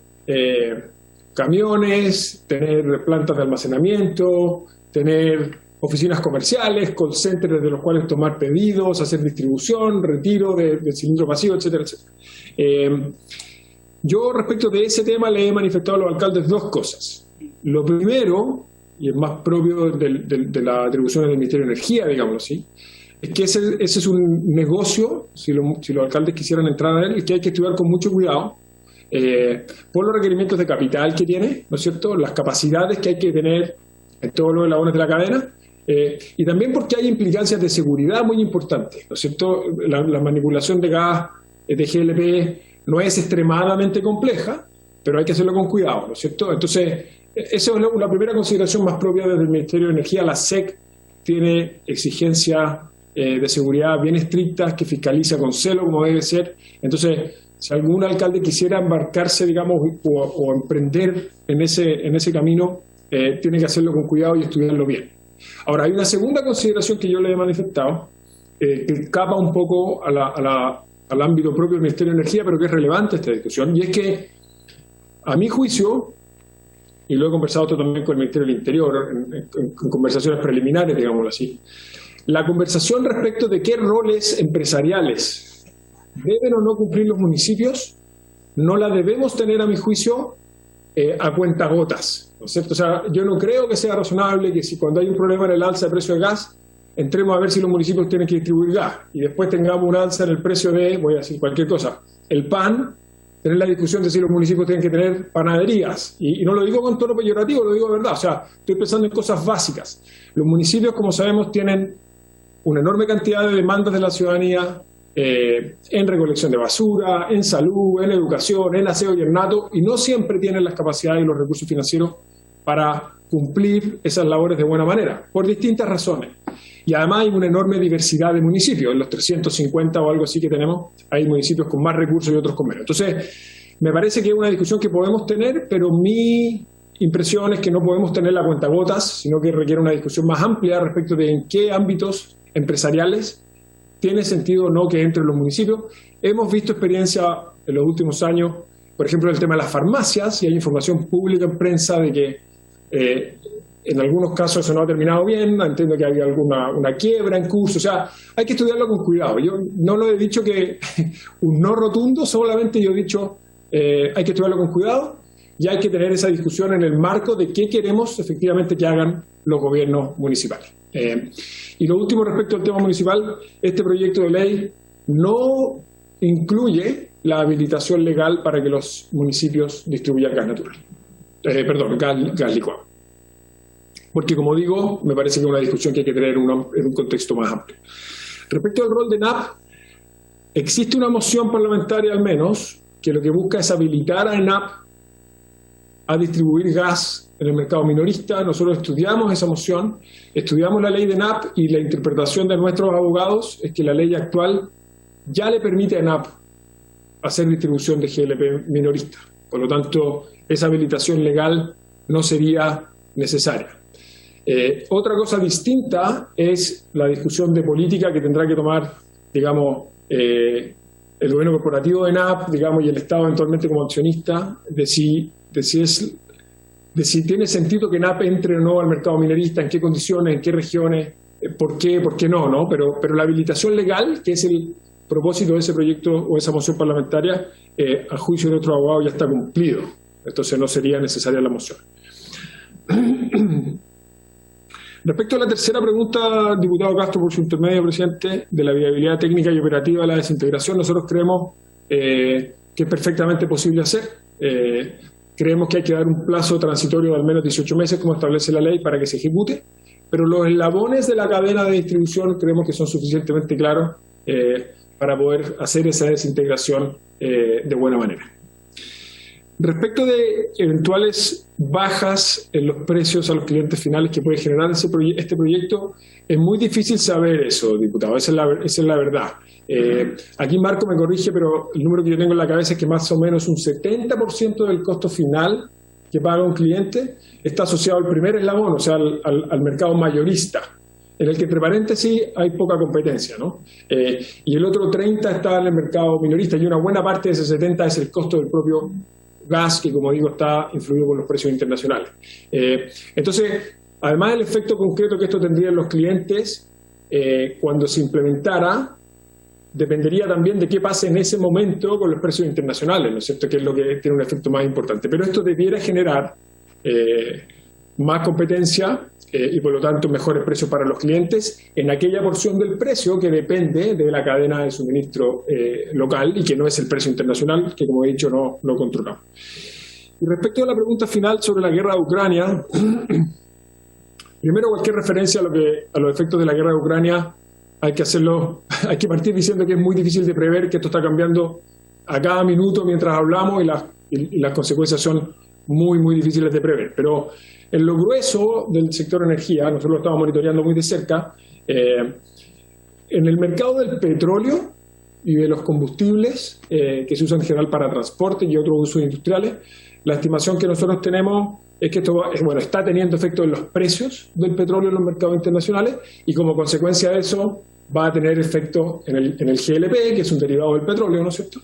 camiones, tener plantas de almacenamiento, tener oficinas comerciales, call centers desde los cuales tomar pedidos, hacer distribución, retiro de cilindro vacío, etcétera, etcétera. Yo, respecto de ese tema, le he manifestado a los alcaldes 2 cosas. Lo primero, y es más propio de la atribución del Ministerio de Energía, digámoslo así, es que ese es un negocio, si los alcaldes quisieran entrar a él, que hay que estudiar con mucho cuidado, por los requerimientos de capital que tiene, ¿no es cierto?, las capacidades que hay que tener en todos los eslabones de la cadena, y también porque hay implicancias de seguridad muy importantes, ¿no es cierto? La manipulación de gas de GLP no es extremadamente compleja, pero hay que hacerlo con cuidado, ¿no es cierto? Entonces, esa es la primera consideración más propia desde el Ministerio de Energía. La SEC tiene exigencias de seguridad bien estrictas que fiscaliza con celo, como debe ser. Entonces, si algún alcalde quisiera embarcarse, digamos, o emprender en ese camino, tiene que hacerlo con cuidado y estudiarlo bien. Ahora, hay una segunda consideración que yo le he manifestado, que escapa un poco al ámbito propio del Ministerio de Energía, pero que es relevante esta discusión, y es que, a mi juicio, y lo he conversado esto también con el Ministerio del Interior, en conversaciones preliminares, digámoslo así, la conversación respecto de qué roles empresariales deben o no cumplir los municipios, no la debemos tener, a mi juicio, a cuentagotas, ¿no es cierto? O sea, yo no creo que sea razonable que si cuando hay un problema en el alza de precio de gas, entremos a ver si los municipios tienen que distribuir gas y después tengamos un alza en el precio de, voy a decir cualquier cosa, el pan, tener la discusión de si los municipios tienen que tener panaderías. Y no lo digo con tono peyorativo, lo digo de verdad. O sea, estoy pensando en cosas básicas. Los municipios, como sabemos, tienen una enorme cantidad de demandas de la ciudadanía en recolección de basura, en salud, en educación, en aseo y ornato, y no siempre tienen las capacidades y los recursos financieros para cumplir esas labores de buena manera, por distintas razones. Y además hay una enorme diversidad de municipios. En los 350 o algo así que tenemos, hay municipios con más recursos y otros con menos. Entonces, me parece que es una discusión que podemos tener, pero mi impresión es que no podemos tenerla a cuentagotas, sino que requiere una discusión más amplia respecto de en qué ámbitos empresariales tiene sentido o no que entren los municipios. Hemos visto experiencia en los últimos años, por ejemplo, el tema de las farmacias, y hay información pública en prensa de que en algunos casos eso no ha terminado bien, entiendo que había una quiebra en curso, o sea, hay que estudiarlo con cuidado. Yo no lo he dicho que un no rotundo, solamente yo he dicho hay que estudiarlo con cuidado y hay que tener esa discusión en el marco de qué queremos efectivamente que hagan los gobiernos municipales. Y lo último respecto al tema municipal, este proyecto de ley no incluye la habilitación legal para que los municipios distribuyan gas natural. Gas licuado. Porque, como digo, me parece que es una discusión que hay que tener en un contexto más amplio. Respecto al rol de ENAP, existe una moción parlamentaria al menos que lo que busca es habilitar a ENAP a distribuir gas en el mercado minorista. Nosotros estudiamos esa moción, estudiamos la ley de ENAP y la interpretación de nuestros abogados es que la ley actual ya le permite a ENAP hacer distribución de GLP minorista. Por lo tanto, esa habilitación legal no sería necesaria. Otra cosa distinta es la discusión de política que tendrá que tomar, digamos, el gobierno corporativo de ENAP, digamos, y el Estado eventualmente como accionista, de si tiene sentido que ENAP entre o no al mercado minorista, en qué condiciones, en qué regiones, por qué no, ¿no? Pero la habilitación legal, que es el propósito de ese proyecto o esa moción parlamentaria, a juicio de otro abogado ya está cumplido. Entonces no sería necesaria la moción. Respecto a la tercera pregunta, diputado Castro, por su intermedio, presidente, de la viabilidad técnica y operativa de la desintegración, nosotros creemos que es perfectamente posible hacer. Creemos que hay que dar un plazo transitorio de al menos 18 meses, como establece la ley, para que se ejecute, pero los eslabones de la cadena de distribución creemos que son suficientemente claros para poder hacer esa desintegración de buena manera. Respecto de eventuales bajas en los precios a los clientes finales que puede generar este proyecto, es muy difícil saber eso, diputado, esa es la verdad. Aquí Marco me corrige, pero el número que yo tengo en la cabeza es que más o menos un 70% del costo final que paga un cliente está asociado al primer eslabón, o sea, al mercado mayorista, en el que, entre paréntesis, hay poca competencia, ¿no? Y el otro 30% está en el mercado minorista, y una buena parte de ese 70% es el costo del propio gas, que, como digo, está influido por los precios internacionales. Entonces, además del efecto concreto que esto tendría en los clientes, cuando se implementara, dependería también de qué pase en ese momento con los precios internacionales, ¿no es cierto?, que es lo que tiene un efecto más importante. Pero esto debiera generar más competencia y por lo tanto mejores precios para los clientes en aquella porción del precio que depende de la cadena de suministro local y que no es el precio internacional, que como he dicho no controlamos. Y respecto a la pregunta final sobre la guerra de Ucrania, primero cualquier referencia a los efectos de la guerra de Ucrania hay que partir diciendo que es muy difícil de prever, que esto está cambiando a cada minuto mientras hablamos y las consecuencias son muy difíciles de prever. Pero en lo grueso del sector energía, nosotros lo estamos monitoreando muy de cerca, en el mercado del petróleo y de los combustibles que se usan en general para transporte y otros usos industriales, la estimación que nosotros tenemos es que esto está teniendo efecto en los precios del petróleo en los mercados internacionales y como consecuencia de eso va a tener efecto en el GLP, que es un derivado del petróleo, ¿no es cierto?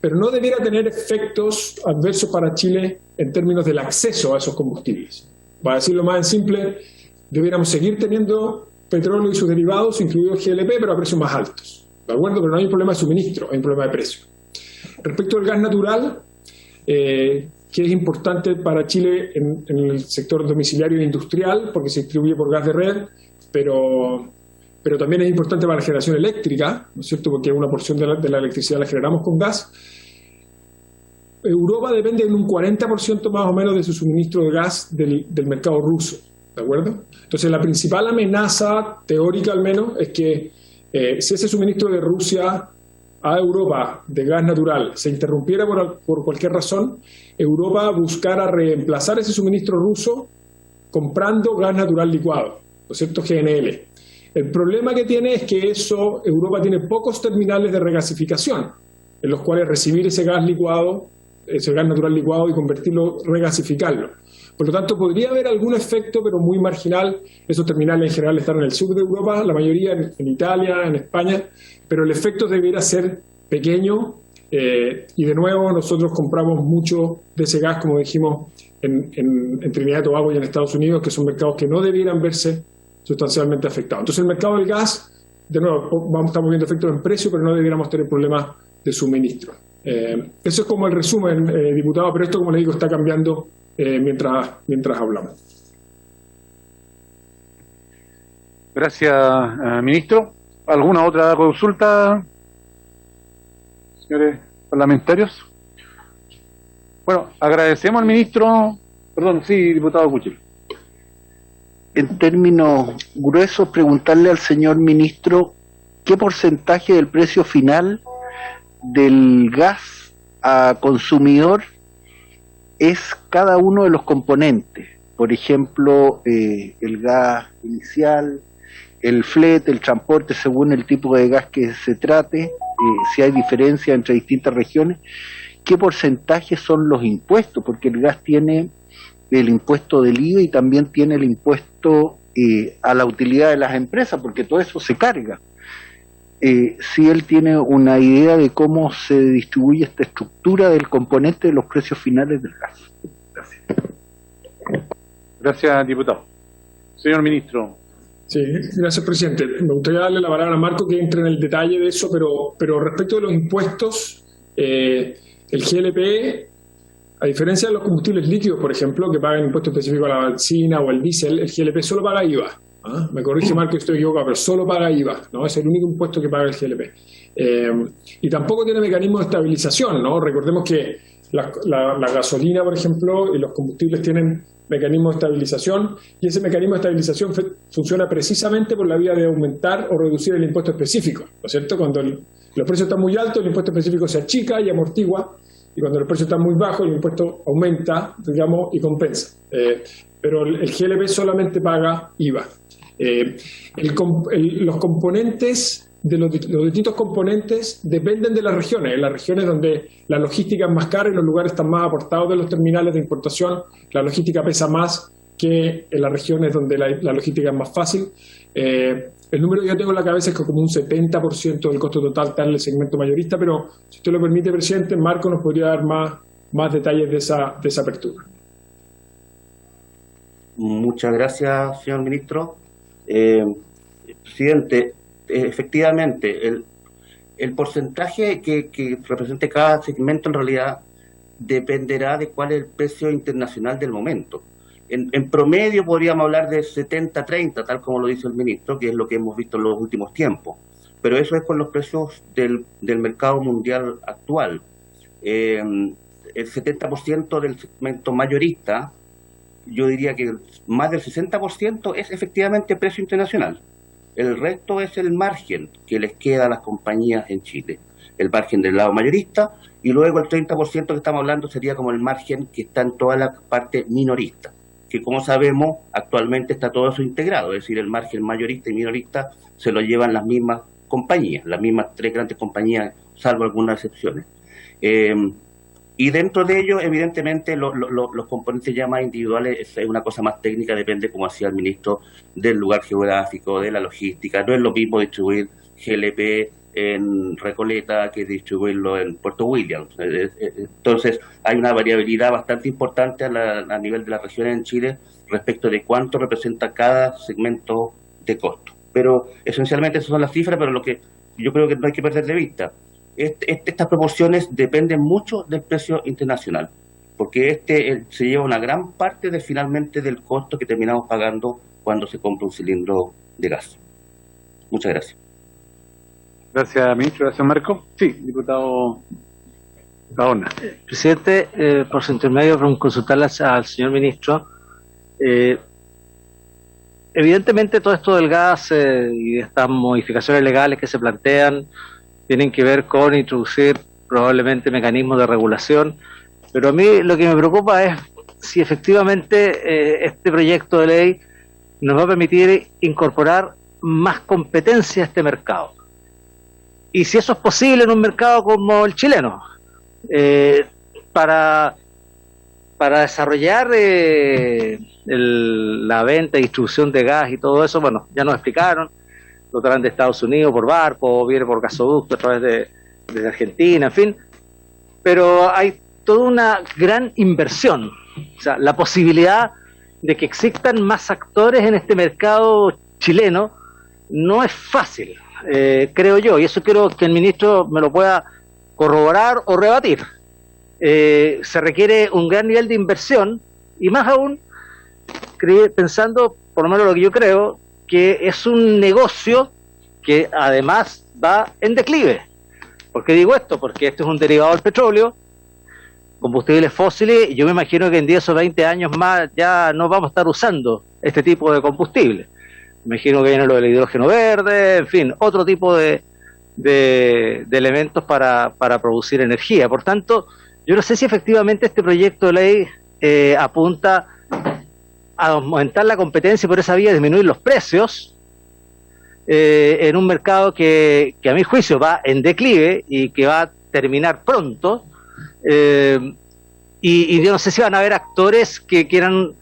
Pero no debiera tener efectos adversos para Chile en términos del acceso a esos combustibles. Para decirlo más en simple, debiéramos seguir teniendo petróleo y sus derivados, incluido el GLP, pero a precios más altos. ¿De acuerdo? Pero no hay un problema de suministro, hay un problema de precio. Respecto al gas natural, que es importante para Chile en el sector domiciliario e industrial, porque se distribuye por gas de red, pero también es importante para la generación eléctrica, ¿no es cierto?, porque una porción de la electricidad la generamos con gas. Europa depende en un 40% más o menos de su suministro de gas del mercado ruso, ¿de acuerdo? Entonces la principal amenaza, teórica al menos, es que si ese suministro de Rusia a Europa de gas natural se interrumpiera por cualquier razón, Europa buscara reemplazar ese suministro ruso comprando gas natural licuado, ¿no es cierto?, GNL. El problema que tiene es que Europa tiene pocos terminales de regasificación en los cuales recibir ese gas natural licuado y convertirlo, regasificarlo. Por lo tanto, podría haber algún efecto, pero muy marginal. Esos terminales en general están en el sur de Europa, la mayoría en Italia, en España, pero el efecto debiera ser pequeño y de nuevo nosotros compramos mucho de ese gas, como dijimos, en Trinidad y Tobago y en Estados Unidos, que son mercados que no debieran verse sustancialmente afectados. Entonces el mercado del gas, de nuevo, estamos viendo efectos en precio, pero no debiéramos tener problemas de suministro. Eso es como el resumen, diputado, pero esto, como le digo, está cambiando mientras hablamos. Gracias, ministro. ¿Alguna otra consulta, señores parlamentarios? Bueno, agradecemos al ministro. Perdón, sí, diputado Cuchillo. En términos gruesos, preguntarle al señor ministro qué porcentaje del precio final del gas a consumidor es cada uno de los componentes. Por ejemplo, el gas inicial, el flete, el transporte según el tipo de gas que se trate, si hay diferencia entre distintas regiones, qué porcentaje son los impuestos, porque el gas tiene el impuesto del IVA y también tiene el impuesto a la utilidad de las empresas, porque todo eso se carga. Si él tiene una idea de cómo se distribuye esta estructura del componente de los precios finales del gas. Gracias. Gracias, diputado. Señor ministro. Sí, gracias, presidente. Me gustaría darle la palabra a Marco que entre en el detalle de eso, pero respecto de los impuestos, el GLP, a diferencia de los combustibles líquidos, por ejemplo, que pagan impuesto específico a la benzina o al diésel, el GLP solo paga IVA. ¿Ah? Me corrige Marco, estoy equivocado, pero solo paga IVA, ¿no? Es el único impuesto que paga el GLP. Y tampoco tiene mecanismo de estabilización, ¿no? Recordemos que la gasolina, por ejemplo, y los combustibles tienen mecanismo de estabilización, y ese mecanismo de estabilización funciona precisamente por la vía de aumentar o reducir el impuesto específico, ¿no es cierto? Cuando los precios están muy altos, el impuesto específico se achica y amortigua, y cuando los precios están muy bajos, el impuesto aumenta, digamos, y compensa. Pero el GLP solamente paga IVA. Los componentes los distintos componentes dependen de las regiones. En las regiones donde la logística es más cara y los lugares están más apartados de los terminales de importación, la logística pesa más que en las regiones donde la logística es más fácil. El número que yo tengo en la cabeza es que como un 70% del costo total está en el segmento mayorista, pero si usted lo permite, presidente, Marco nos podría dar más detalles de esa apertura. Muchas gracias, señor ministro. Presidente, efectivamente, el porcentaje que represente cada segmento en realidad dependerá de cuál es el precio internacional del momento. En promedio podríamos hablar de 70-30, tal como lo dice el ministro, que es lo que hemos visto en los últimos tiempos. Pero eso es con los precios del mercado mundial actual. El 70% del segmento mayorista, yo diría que más del 60% es efectivamente precio internacional. El resto es el margen que les queda a las compañías en Chile. El margen del lado mayorista, y luego el 30% que estamos hablando sería como el margen que está en toda la parte minorista, que como sabemos actualmente está todo eso integrado, es decir, el margen mayorista y minorista se lo llevan las mismas compañías, las mismas 3 grandes compañías, salvo algunas excepciones. Y dentro de ello, evidentemente, los componentes ya más individuales es una cosa más técnica, depende, como hacía el ministro, del lugar geográfico, de la logística. No es lo mismo distribuir GLP en Recoleta que distribuirlo en Puerto Williams. Entonces, hay una variabilidad bastante importante a nivel de las regiones en Chile respecto de cuánto representa cada segmento de costo. Pero esencialmente esas son las cifras, pero lo que yo creo que no hay que perder de vista. Estas proporciones dependen mucho del precio internacional, porque se lleva una gran parte finalmente del costo que terminamos pagando cuando se compra un cilindro de gas. Muchas gracias. Gracias, ministro. Gracias, Marco. Sí, diputado Gaona. Presidente, por su intermedio, consultarle al señor ministro. Evidentemente todo esto del gas y estas modificaciones legales que se plantean tienen que ver con introducir probablemente mecanismos de regulación, pero a mí lo que me preocupa es si efectivamente este proyecto de ley nos va a permitir incorporar más competencia a este mercado. Y si eso es posible en un mercado como el chileno, para desarrollar la venta y distribución de gas y todo eso, bueno, ya nos explicaron, lo traen de Estados Unidos por barco, viene por gasoducto a través de Argentina, en fin, pero hay toda una gran inversión, o sea, la posibilidad de que existan más actores en este mercado chileno no es fácil, creo yo, y eso quiero que el ministro me lo pueda corroborar o rebatir. Se requiere un gran nivel de inversión y más aún pensando, por lo menos lo que yo creo, que es un negocio que además va en declive. ¿Por qué digo esto? Porque este es un derivado del petróleo, combustibles fósiles, y yo me imagino que en 10 o 20 años más ya no vamos a estar usando este tipo de combustible. Me imagino que viene lo del hidrógeno verde, en fin, otro tipo de elementos para producir energía. Por tanto, yo no sé si efectivamente este proyecto de ley apunta a aumentar la competencia y por esa vía disminuir los precios en un mercado que a mi juicio va en declive y que va a terminar pronto, y yo no sé si van a haber actores que quieran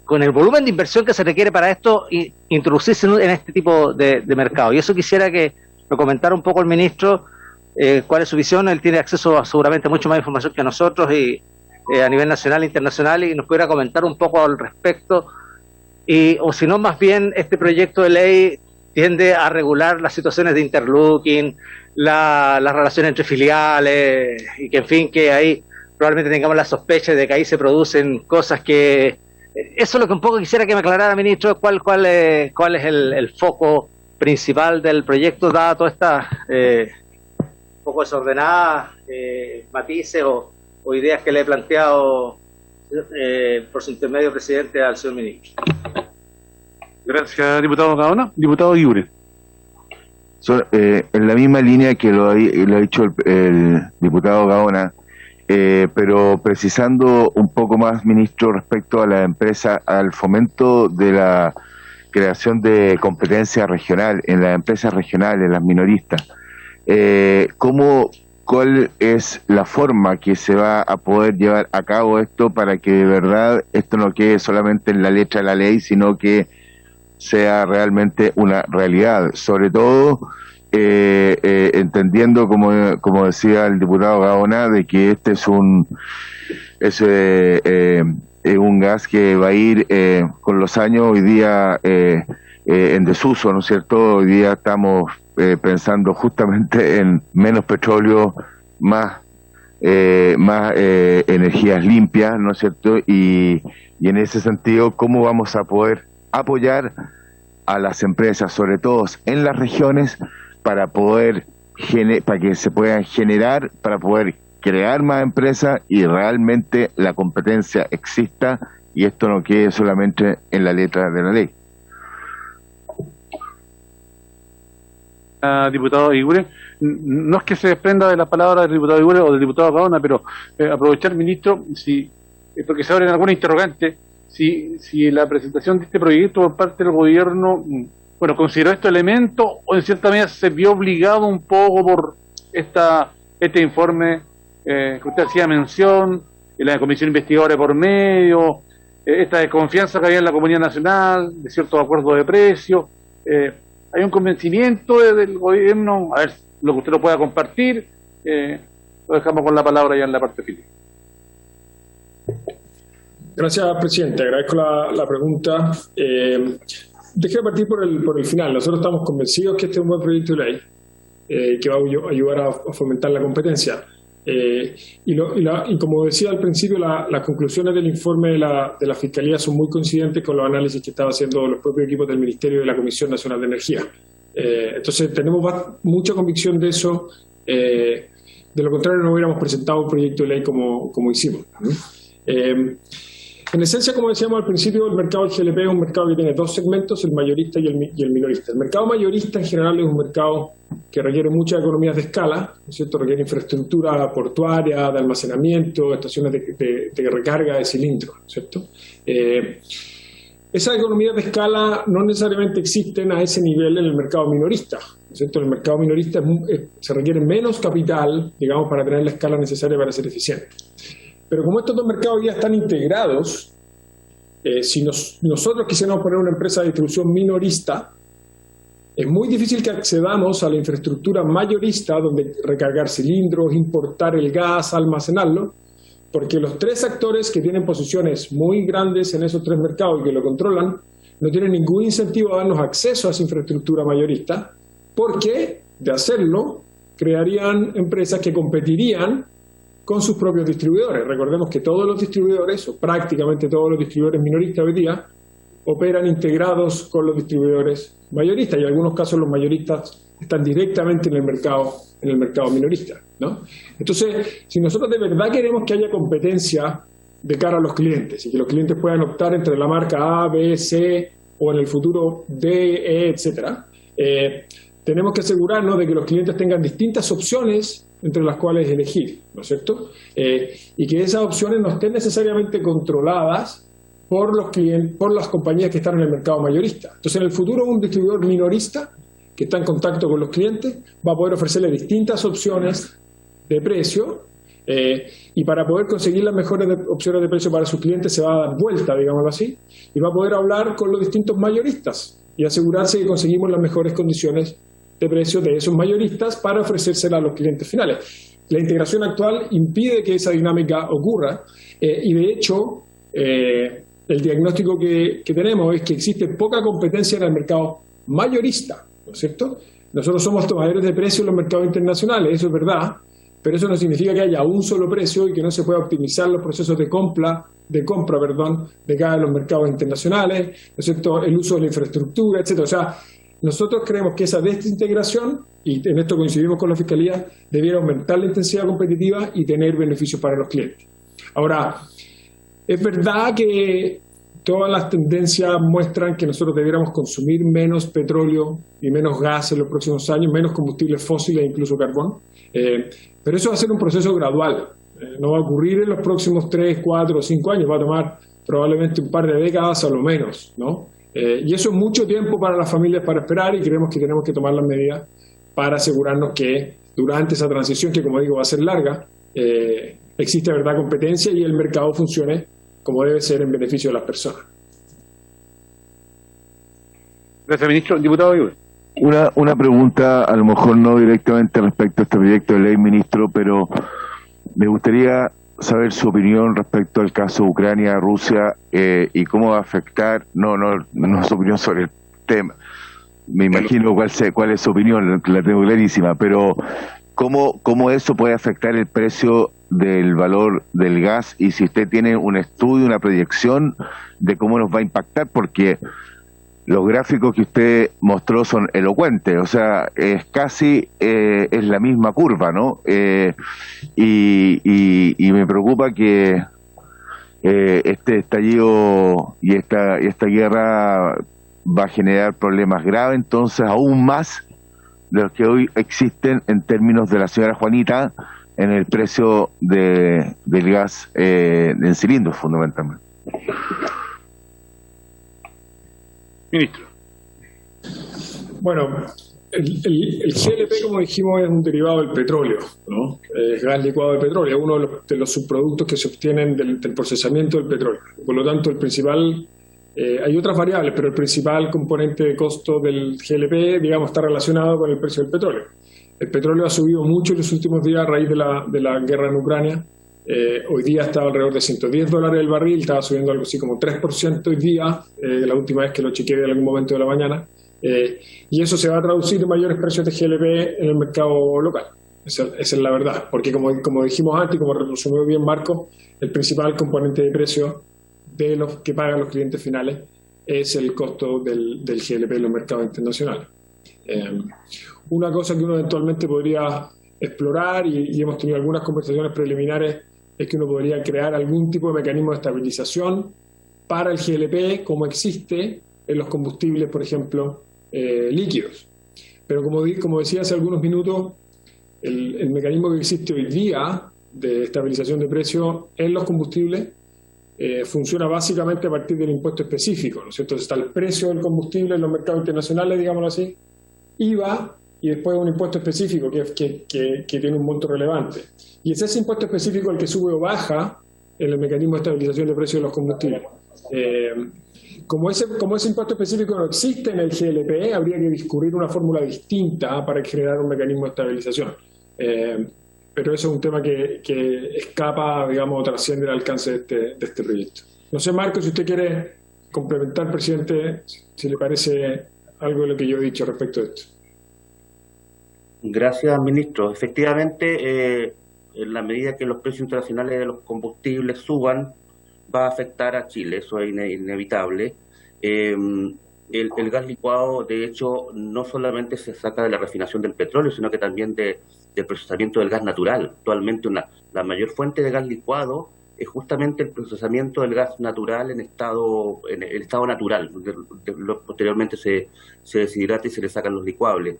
con el volumen de inversión que se requiere para esto introducirse en este tipo de mercado, y eso quisiera que lo comentara un poco el ministro, cuál es su visión. Él tiene acceso a seguramente mucho más información que nosotros y a nivel nacional e internacional, y nos pudiera comentar un poco al respecto, o si no, más bien este proyecto de ley tiende a regular las situaciones de interlocking, las relaciones entre filiales, y que en fin, que ahí probablemente tengamos la sospecha de que ahí se producen cosas que... Eso es lo que un poco quisiera que me aclarara, ministro, cuál es el foco principal del proyecto, dada toda esta un poco desordenadas matices o ideas que le he planteado por su intermedio, presidente, al señor ministro. Gracias, diputado Gaona. Diputado Iure. En la misma línea que lo ha dicho el diputado Gaona, pero precisando un poco más, ministro, respecto a la empresa, al fomento de la creación de competencia regional en las empresas regionales, las minoristas. ¿Cuál es la forma que se va a poder llevar a cabo esto para que de verdad esto no quede solamente en la letra de la ley, sino que sea realmente una realidad? Sobre todo entendiendo, como decía el diputado Gaona, de que este es un gas que va a ir con los años, hoy día en desuso, ¿no es cierto? Hoy día estamos pensando justamente en menos petróleo, más más energías limpias, ¿no es cierto? Y en ese sentido, ¿cómo vamos a poder apoyar a las empresas, sobre todo en las regiones, para que se puedan generar, para poder crear más empresas y realmente la competencia exista y esto no quede solamente en la letra de la ley? Diputado Eguiguren, no es que se desprenda de la palabra del diputado Eguiguren o del diputado Gaona, pero aprovechar, ministro, porque se abren algunos interrogantes, si la presentación de este proyecto por parte del gobierno, bueno, consideró este elemento o en cierta medida se vio obligado un poco por este informe que usted hacía mención, la comisión investigadora por medio, esta desconfianza que había en la comunidad nacional, de ciertos acuerdos de precios. Hay un convencimiento del gobierno, a ver, lo que usted lo pueda compartir, lo dejamos con la palabra ya en la parte final. Gracias, presidente. Agradezco la pregunta. Déjeme partir por el final. Nosotros estamos convencidos que este es un buen proyecto de ley que va a ayudar a fomentar la competencia. Y como decía al principio, las conclusiones del informe de la Fiscalía son muy coincidentes con los análisis que estaban haciendo los propios equipos del Ministerio y de la Comisión Nacional de Energía. Entonces tenemos mucha convicción de eso. De lo contrario, no hubiéramos presentado un proyecto de ley como hicimos. En esencia, como decíamos al principio, el mercado del GLP es un mercado que tiene dos segmentos, el mayorista y el minorista. El mercado mayorista en general es un mercado que requiere muchas economías de escala, ¿no es cierto? Requiere infraestructura portuaria, de almacenamiento, estaciones de recarga de cilindros, ¿no es cierto? Esas economías de escala no necesariamente existen a ese nivel en el mercado minorista, ¿no es cierto? En el mercado minorista se requiere menos capital, digamos, para tener la escala necesaria para ser eficiente. Pero como estos dos mercados ya están integrados, si nosotros quisiéramos poner una empresa de distribución minorista, es muy difícil que accedamos a la infraestructura mayorista, donde recargar cilindros, importar el gas, almacenarlo, porque los tres actores que tienen posiciones muy grandes en esos tres mercados y que lo controlan, no tienen ningún incentivo a darnos acceso a esa infraestructura mayorista, porque de hacerlo, crearían empresas que competirían con sus propios distribuidores. Recordemos que todos los distribuidores, o prácticamente todos los distribuidores minoristas hoy día, operan integrados con los distribuidores mayoristas, y en algunos casos los mayoristas están directamente en el mercado minorista, ¿no? Entonces, si nosotros de verdad queremos que haya competencia de cara a los clientes, y que los clientes puedan optar entre la marca A, B, C, o en el futuro D, E, etcétera, tenemos que asegurarnos de que los clientes tengan distintas opciones entre las cuales elegir, ¿no es cierto? Y que esas opciones no estén necesariamente controladas por los clientes, por las compañías que están en el mercado mayorista. Entonces, en el futuro, un distribuidor minorista que está en contacto con los clientes va a poder ofrecerle distintas opciones de precio, y para poder conseguir las mejores opciones de precio para sus clientes se va a dar vuelta, digámoslo así, y va a poder hablar con los distintos mayoristas y asegurarse que conseguimos las mejores condiciones de precios de esos mayoristas para ofrecérsela a los clientes finales. La integración actual impide que esa dinámica ocurra, y de hecho el diagnóstico que tenemos es que existe poca competencia en el mercado mayorista, ¿no es cierto? Nosotros somos tomadores de precios en los mercados internacionales, eso es verdad, pero eso no significa que haya un solo precio y que no se pueda optimizar los procesos de compra de cada de los mercados internacionales, ¿no es cierto? El uso de la infraestructura, etcétera. O sea, nosotros creemos que esa desintegración, y en esto coincidimos con la Fiscalía, debiera aumentar la intensidad competitiva y tener beneficios para los clientes. Ahora, es verdad que todas las tendencias muestran que nosotros debiéramos consumir menos petróleo y menos gas en los próximos años, menos combustibles fósiles, incluso carbón, pero eso va a ser un proceso gradual. No va a ocurrir en los próximos 3, 4 o 5 años, va a tomar probablemente un par de décadas a lo menos, ¿no? Y eso es mucho tiempo para las familias para esperar, y creemos que tenemos que tomar las medidas para asegurarnos que durante esa transición, que como digo va a ser larga, existe verdad competencia y el mercado funcione como debe ser en beneficio de las personas. Gracias, ministro. Diputado Eguiguren. Una pregunta, a lo mejor no directamente respecto a este proyecto de ley, ministro, pero me gustaría saber su opinión respecto al caso Ucrania-Rusia, y cómo va a afectar, no su opinión sobre el tema, me imagino cuál es su opinión, la tengo clarísima, pero cómo eso puede afectar el precio del valor del gas y si usted tiene un estudio, una proyección de cómo nos va a impactar, porque los gráficos que usted mostró son elocuentes, o sea, es casi es la misma curva, ¿no? Y me preocupa que este estallido y esta guerra va a generar problemas graves, entonces aún más de los que hoy existen en términos de la señora Juanita en el precio del gas en cilindros, fundamentalmente. Ministro. Bueno, el GLP, como dijimos, es un derivado del petróleo, ¿no? Es gas licuado de petróleo, es uno de los subproductos que se obtienen del procesamiento del petróleo. Por lo tanto, el principal, hay otras variables, pero el principal componente de costo del GLP, digamos, está relacionado con el precio del petróleo. El petróleo ha subido mucho en los últimos días a raíz de la guerra en Ucrania. Hoy día está alrededor de $110 el barril, estaba subiendo algo así como 3% hoy día, la última vez que lo chequeé en algún momento de la mañana. Y eso se va a traducir en mayores precios de GLP en el mercado local. Esa es la verdad, porque como dijimos antes, como resumió bien Marco, el principal componente de precio de los que pagan los clientes finales es el costo del GLP en los mercados internacionales. Una cosa que uno eventualmente podría explorar, y hemos tenido algunas conversaciones preliminares, es que uno podría crear algún tipo de mecanismo de estabilización para el GLP, como existe en los combustibles, por ejemplo, líquidos. Pero como decía hace algunos minutos, el mecanismo que existe hoy día de estabilización de precios en los combustibles funciona básicamente a partir del impuesto específico, ¿no es cierto? Está el precio del combustible en los mercados internacionales, digámoslo así, IVA, y después un impuesto específico que tiene un monto relevante. Y es ese impuesto específico el que sube o baja en el mecanismo de estabilización de precios de los combustibles. Como ese impuesto específico no existe en el GLP, habría que discurrir una fórmula distinta para generar un mecanismo de estabilización. Pero eso es un tema que escapa, digamos, trasciende el alcance de este proyecto. No sé, Marco, si usted quiere complementar, presidente, si le parece algo de lo que yo he dicho respecto de esto. Gracias, ministro. Efectivamente, en la medida que los precios internacionales de los combustibles suban, va a afectar a Chile, eso es inevitable. El gas licuado, de hecho, no solamente se saca de la refinación del petróleo, sino que también del procesamiento del gas natural. Actualmente la mayor fuente de gas licuado es justamente el procesamiento del gas natural en el estado natural. Posteriormente se deshidrata y se le sacan los licuables.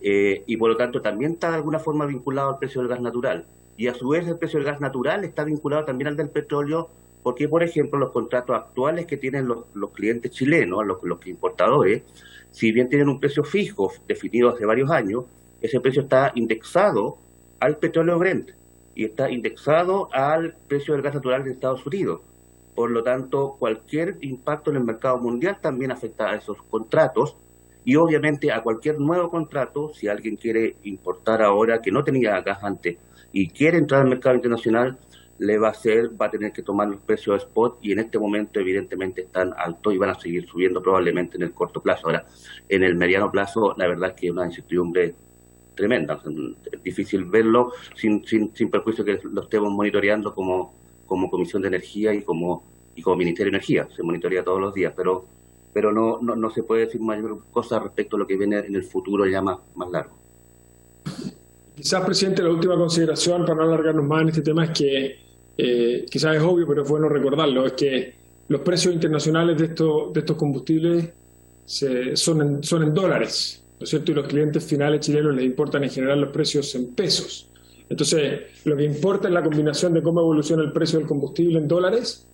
Y por lo tanto también está de alguna forma vinculado al precio del gas natural. Y a su vez el precio del gas natural está vinculado también al del petróleo, porque, por ejemplo, los contratos actuales que tienen los clientes chilenos, los importadores, si bien tienen un precio fijo definido hace varios años, ese precio está indexado al petróleo Brent y está indexado al precio del gas natural de Estados Unidos. Por lo tanto, cualquier impacto en el mercado mundial también afecta a esos contratos y obviamente a cualquier nuevo contrato. Si alguien quiere importar ahora que no tenía gas antes y quiere entrar al mercado internacional, va a tener que tomar los precios de spot, y en este momento evidentemente están altos y van a seguir subiendo probablemente en el corto plazo. Ahora, en el mediano plazo, la verdad es que es una incertidumbre tremenda. Es difícil verlo sin perjuicio que lo estemos monitoreando como Comisión de Energía y como Ministerio de Energía. Se monitorea todos los días, pero no se puede decir mayor cosa respecto a lo que viene en el futuro ya más largo. Quizás, presidente, la última consideración, para no alargarnos más en este tema, es que quizás es obvio, pero es bueno recordarlo, es que los precios internacionales de estos combustibles son en dólares, ¿no es cierto? Y los clientes finales chilenos les importan en general los precios en pesos. Entonces, lo que importa es la combinación de cómo evoluciona el precio del combustible en dólares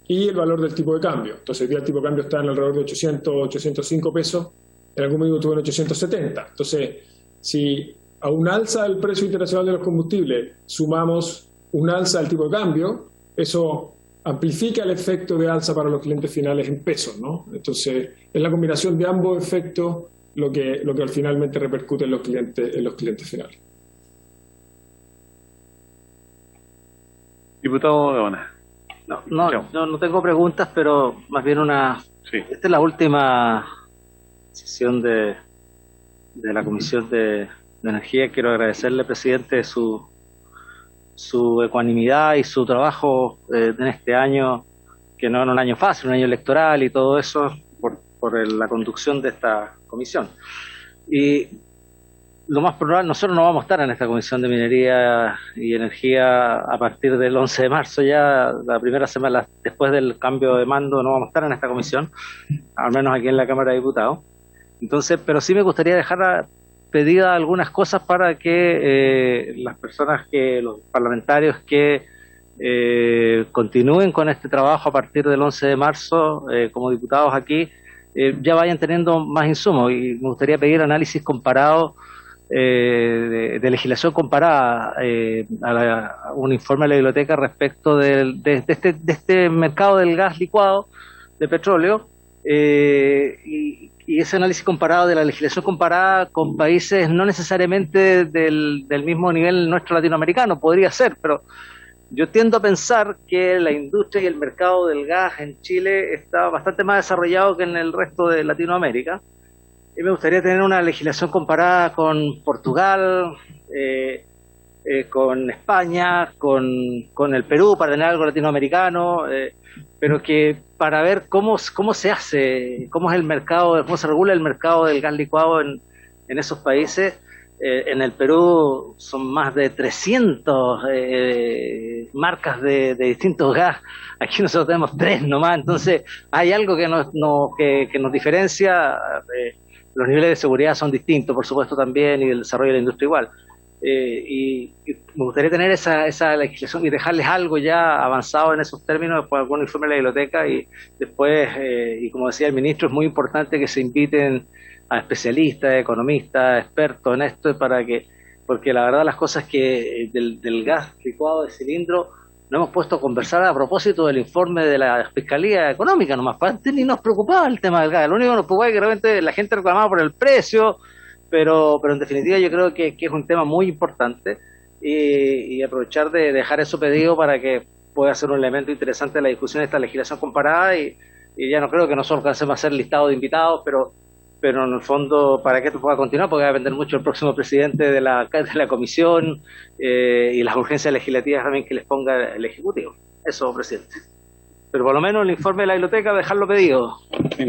y el valor del tipo de cambio. Entonces, hoy día el tipo de cambio está en alrededor de 800, 805 pesos, en algún momento estuvo en 870. Entonces, si a un alza del precio internacional de los combustibles sumamos un alza del tipo de cambio, eso amplifica el efecto de alza para los clientes finales en pesos, ¿no? Entonces, es la combinación de ambos efectos lo que finalmente repercute en los clientes finales. Diputado Gaona. No tengo preguntas, pero más bien Sí. Esta es la última sesión de la Comisión de Energía. Quiero agradecerle, presidente, su su ecuanimidad y su trabajo en este año, que no era un año fácil, un año electoral y todo eso, por la conducción de esta comisión. Y lo más probable, nosotros no vamos a estar en esta comisión de minería y energía a partir del 11 de marzo, ya la primera semana después del cambio de mando no vamos a estar en esta comisión, al menos aquí en la Cámara de Diputados. Entonces, pero sí me gustaría dejar pedidas algunas cosas para que las personas, los parlamentarios que continúen con este trabajo a partir del 11 de marzo como diputados aquí, ya vayan teniendo más insumos, y me gustaría pedir análisis comparado de legislación comparada a un informe de la biblioteca respecto de este mercado del gas licuado de petróleo, y ese análisis comparado de la legislación comparada con países no necesariamente del mismo nivel nuestro latinoamericano, podría ser, pero yo tiendo a pensar que la industria y el mercado del gas en Chile está bastante más desarrollado que en el resto de Latinoamérica, y me gustaría tener una legislación comparada con Portugal, con España, con el Perú, para tener algo latinoamericano, pero que para ver cómo se hace, cómo es el mercado, cómo se regula el mercado del gas licuado en esos países. En el Perú son más de 300 marcas de distintos gas. Aquí nosotros tenemos 3 nomás, entonces hay algo que nos diferencia. Los niveles de seguridad son distintos, por supuesto, también, y el desarrollo de la industria igual. Y me gustaría tener esa legislación y dejarles algo ya avanzado en esos términos, después algún informe de la biblioteca, y después, y como decía el ministro, es muy importante que se inviten a especialistas, economistas, expertos en esto, porque la verdad las cosas que del gas licuado de cilindro no hemos puesto a conversar a propósito del informe de la Fiscalía Económica, nomás, antes ni nos preocupaba el tema del gas, lo único que nos preocupaba es que realmente la gente reclamaba por el precio, pero en definitiva yo creo que es un tema muy importante, y aprovechar de dejar eso pedido para que pueda ser un elemento interesante de la discusión de esta legislación comparada, y ya no creo que nosotros alcancemos a hacer listado de invitados, pero en el fondo para que esto pueda continuar, porque va a depender mucho el próximo presidente de la comisión y las urgencias legislativas también que les ponga el Ejecutivo. Eso, presidente. Pero por lo menos el informe de la biblioteca, dejarlo pedido. Sí,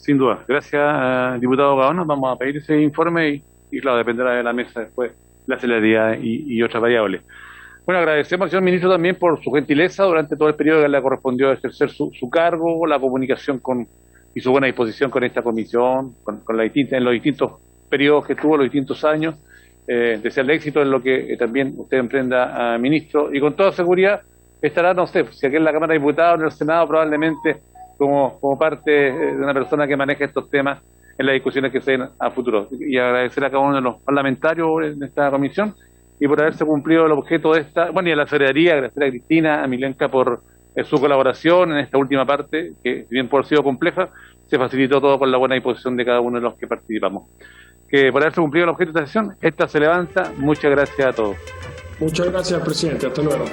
sin duda. Gracias, diputado Gaona. Vamos a pedir ese informe y claro, dependerá de la mesa después la celeridad y otras variables. Bueno, agradecemos al señor ministro también por su gentileza durante todo el periodo que le correspondió ejercer su cargo, la comunicación y su buena disposición con esta comisión, en los distintos periodos que tuvo, los distintos años. Desearle éxito en lo que también usted emprenda, ministro, y con toda seguridad estará, no sé, si aquí en la Cámara de Diputados, en el Senado, probablemente como parte de una persona que maneja estos temas en las discusiones que se den a futuro. Y agradecer a cada uno de los parlamentarios en esta comisión y por haberse cumplido el objeto de esta, bueno, y a la Secretaría, agradecer a Cristina, a Milenka por su colaboración en esta última parte, que si bien por haber sido compleja, se facilitó todo con la buena disposición de cada uno de los que participamos. Que por haberse cumplido el objeto de esta sesión, esta se levanta. Muchas gracias a todos. Muchas gracias, presidente. Hasta luego.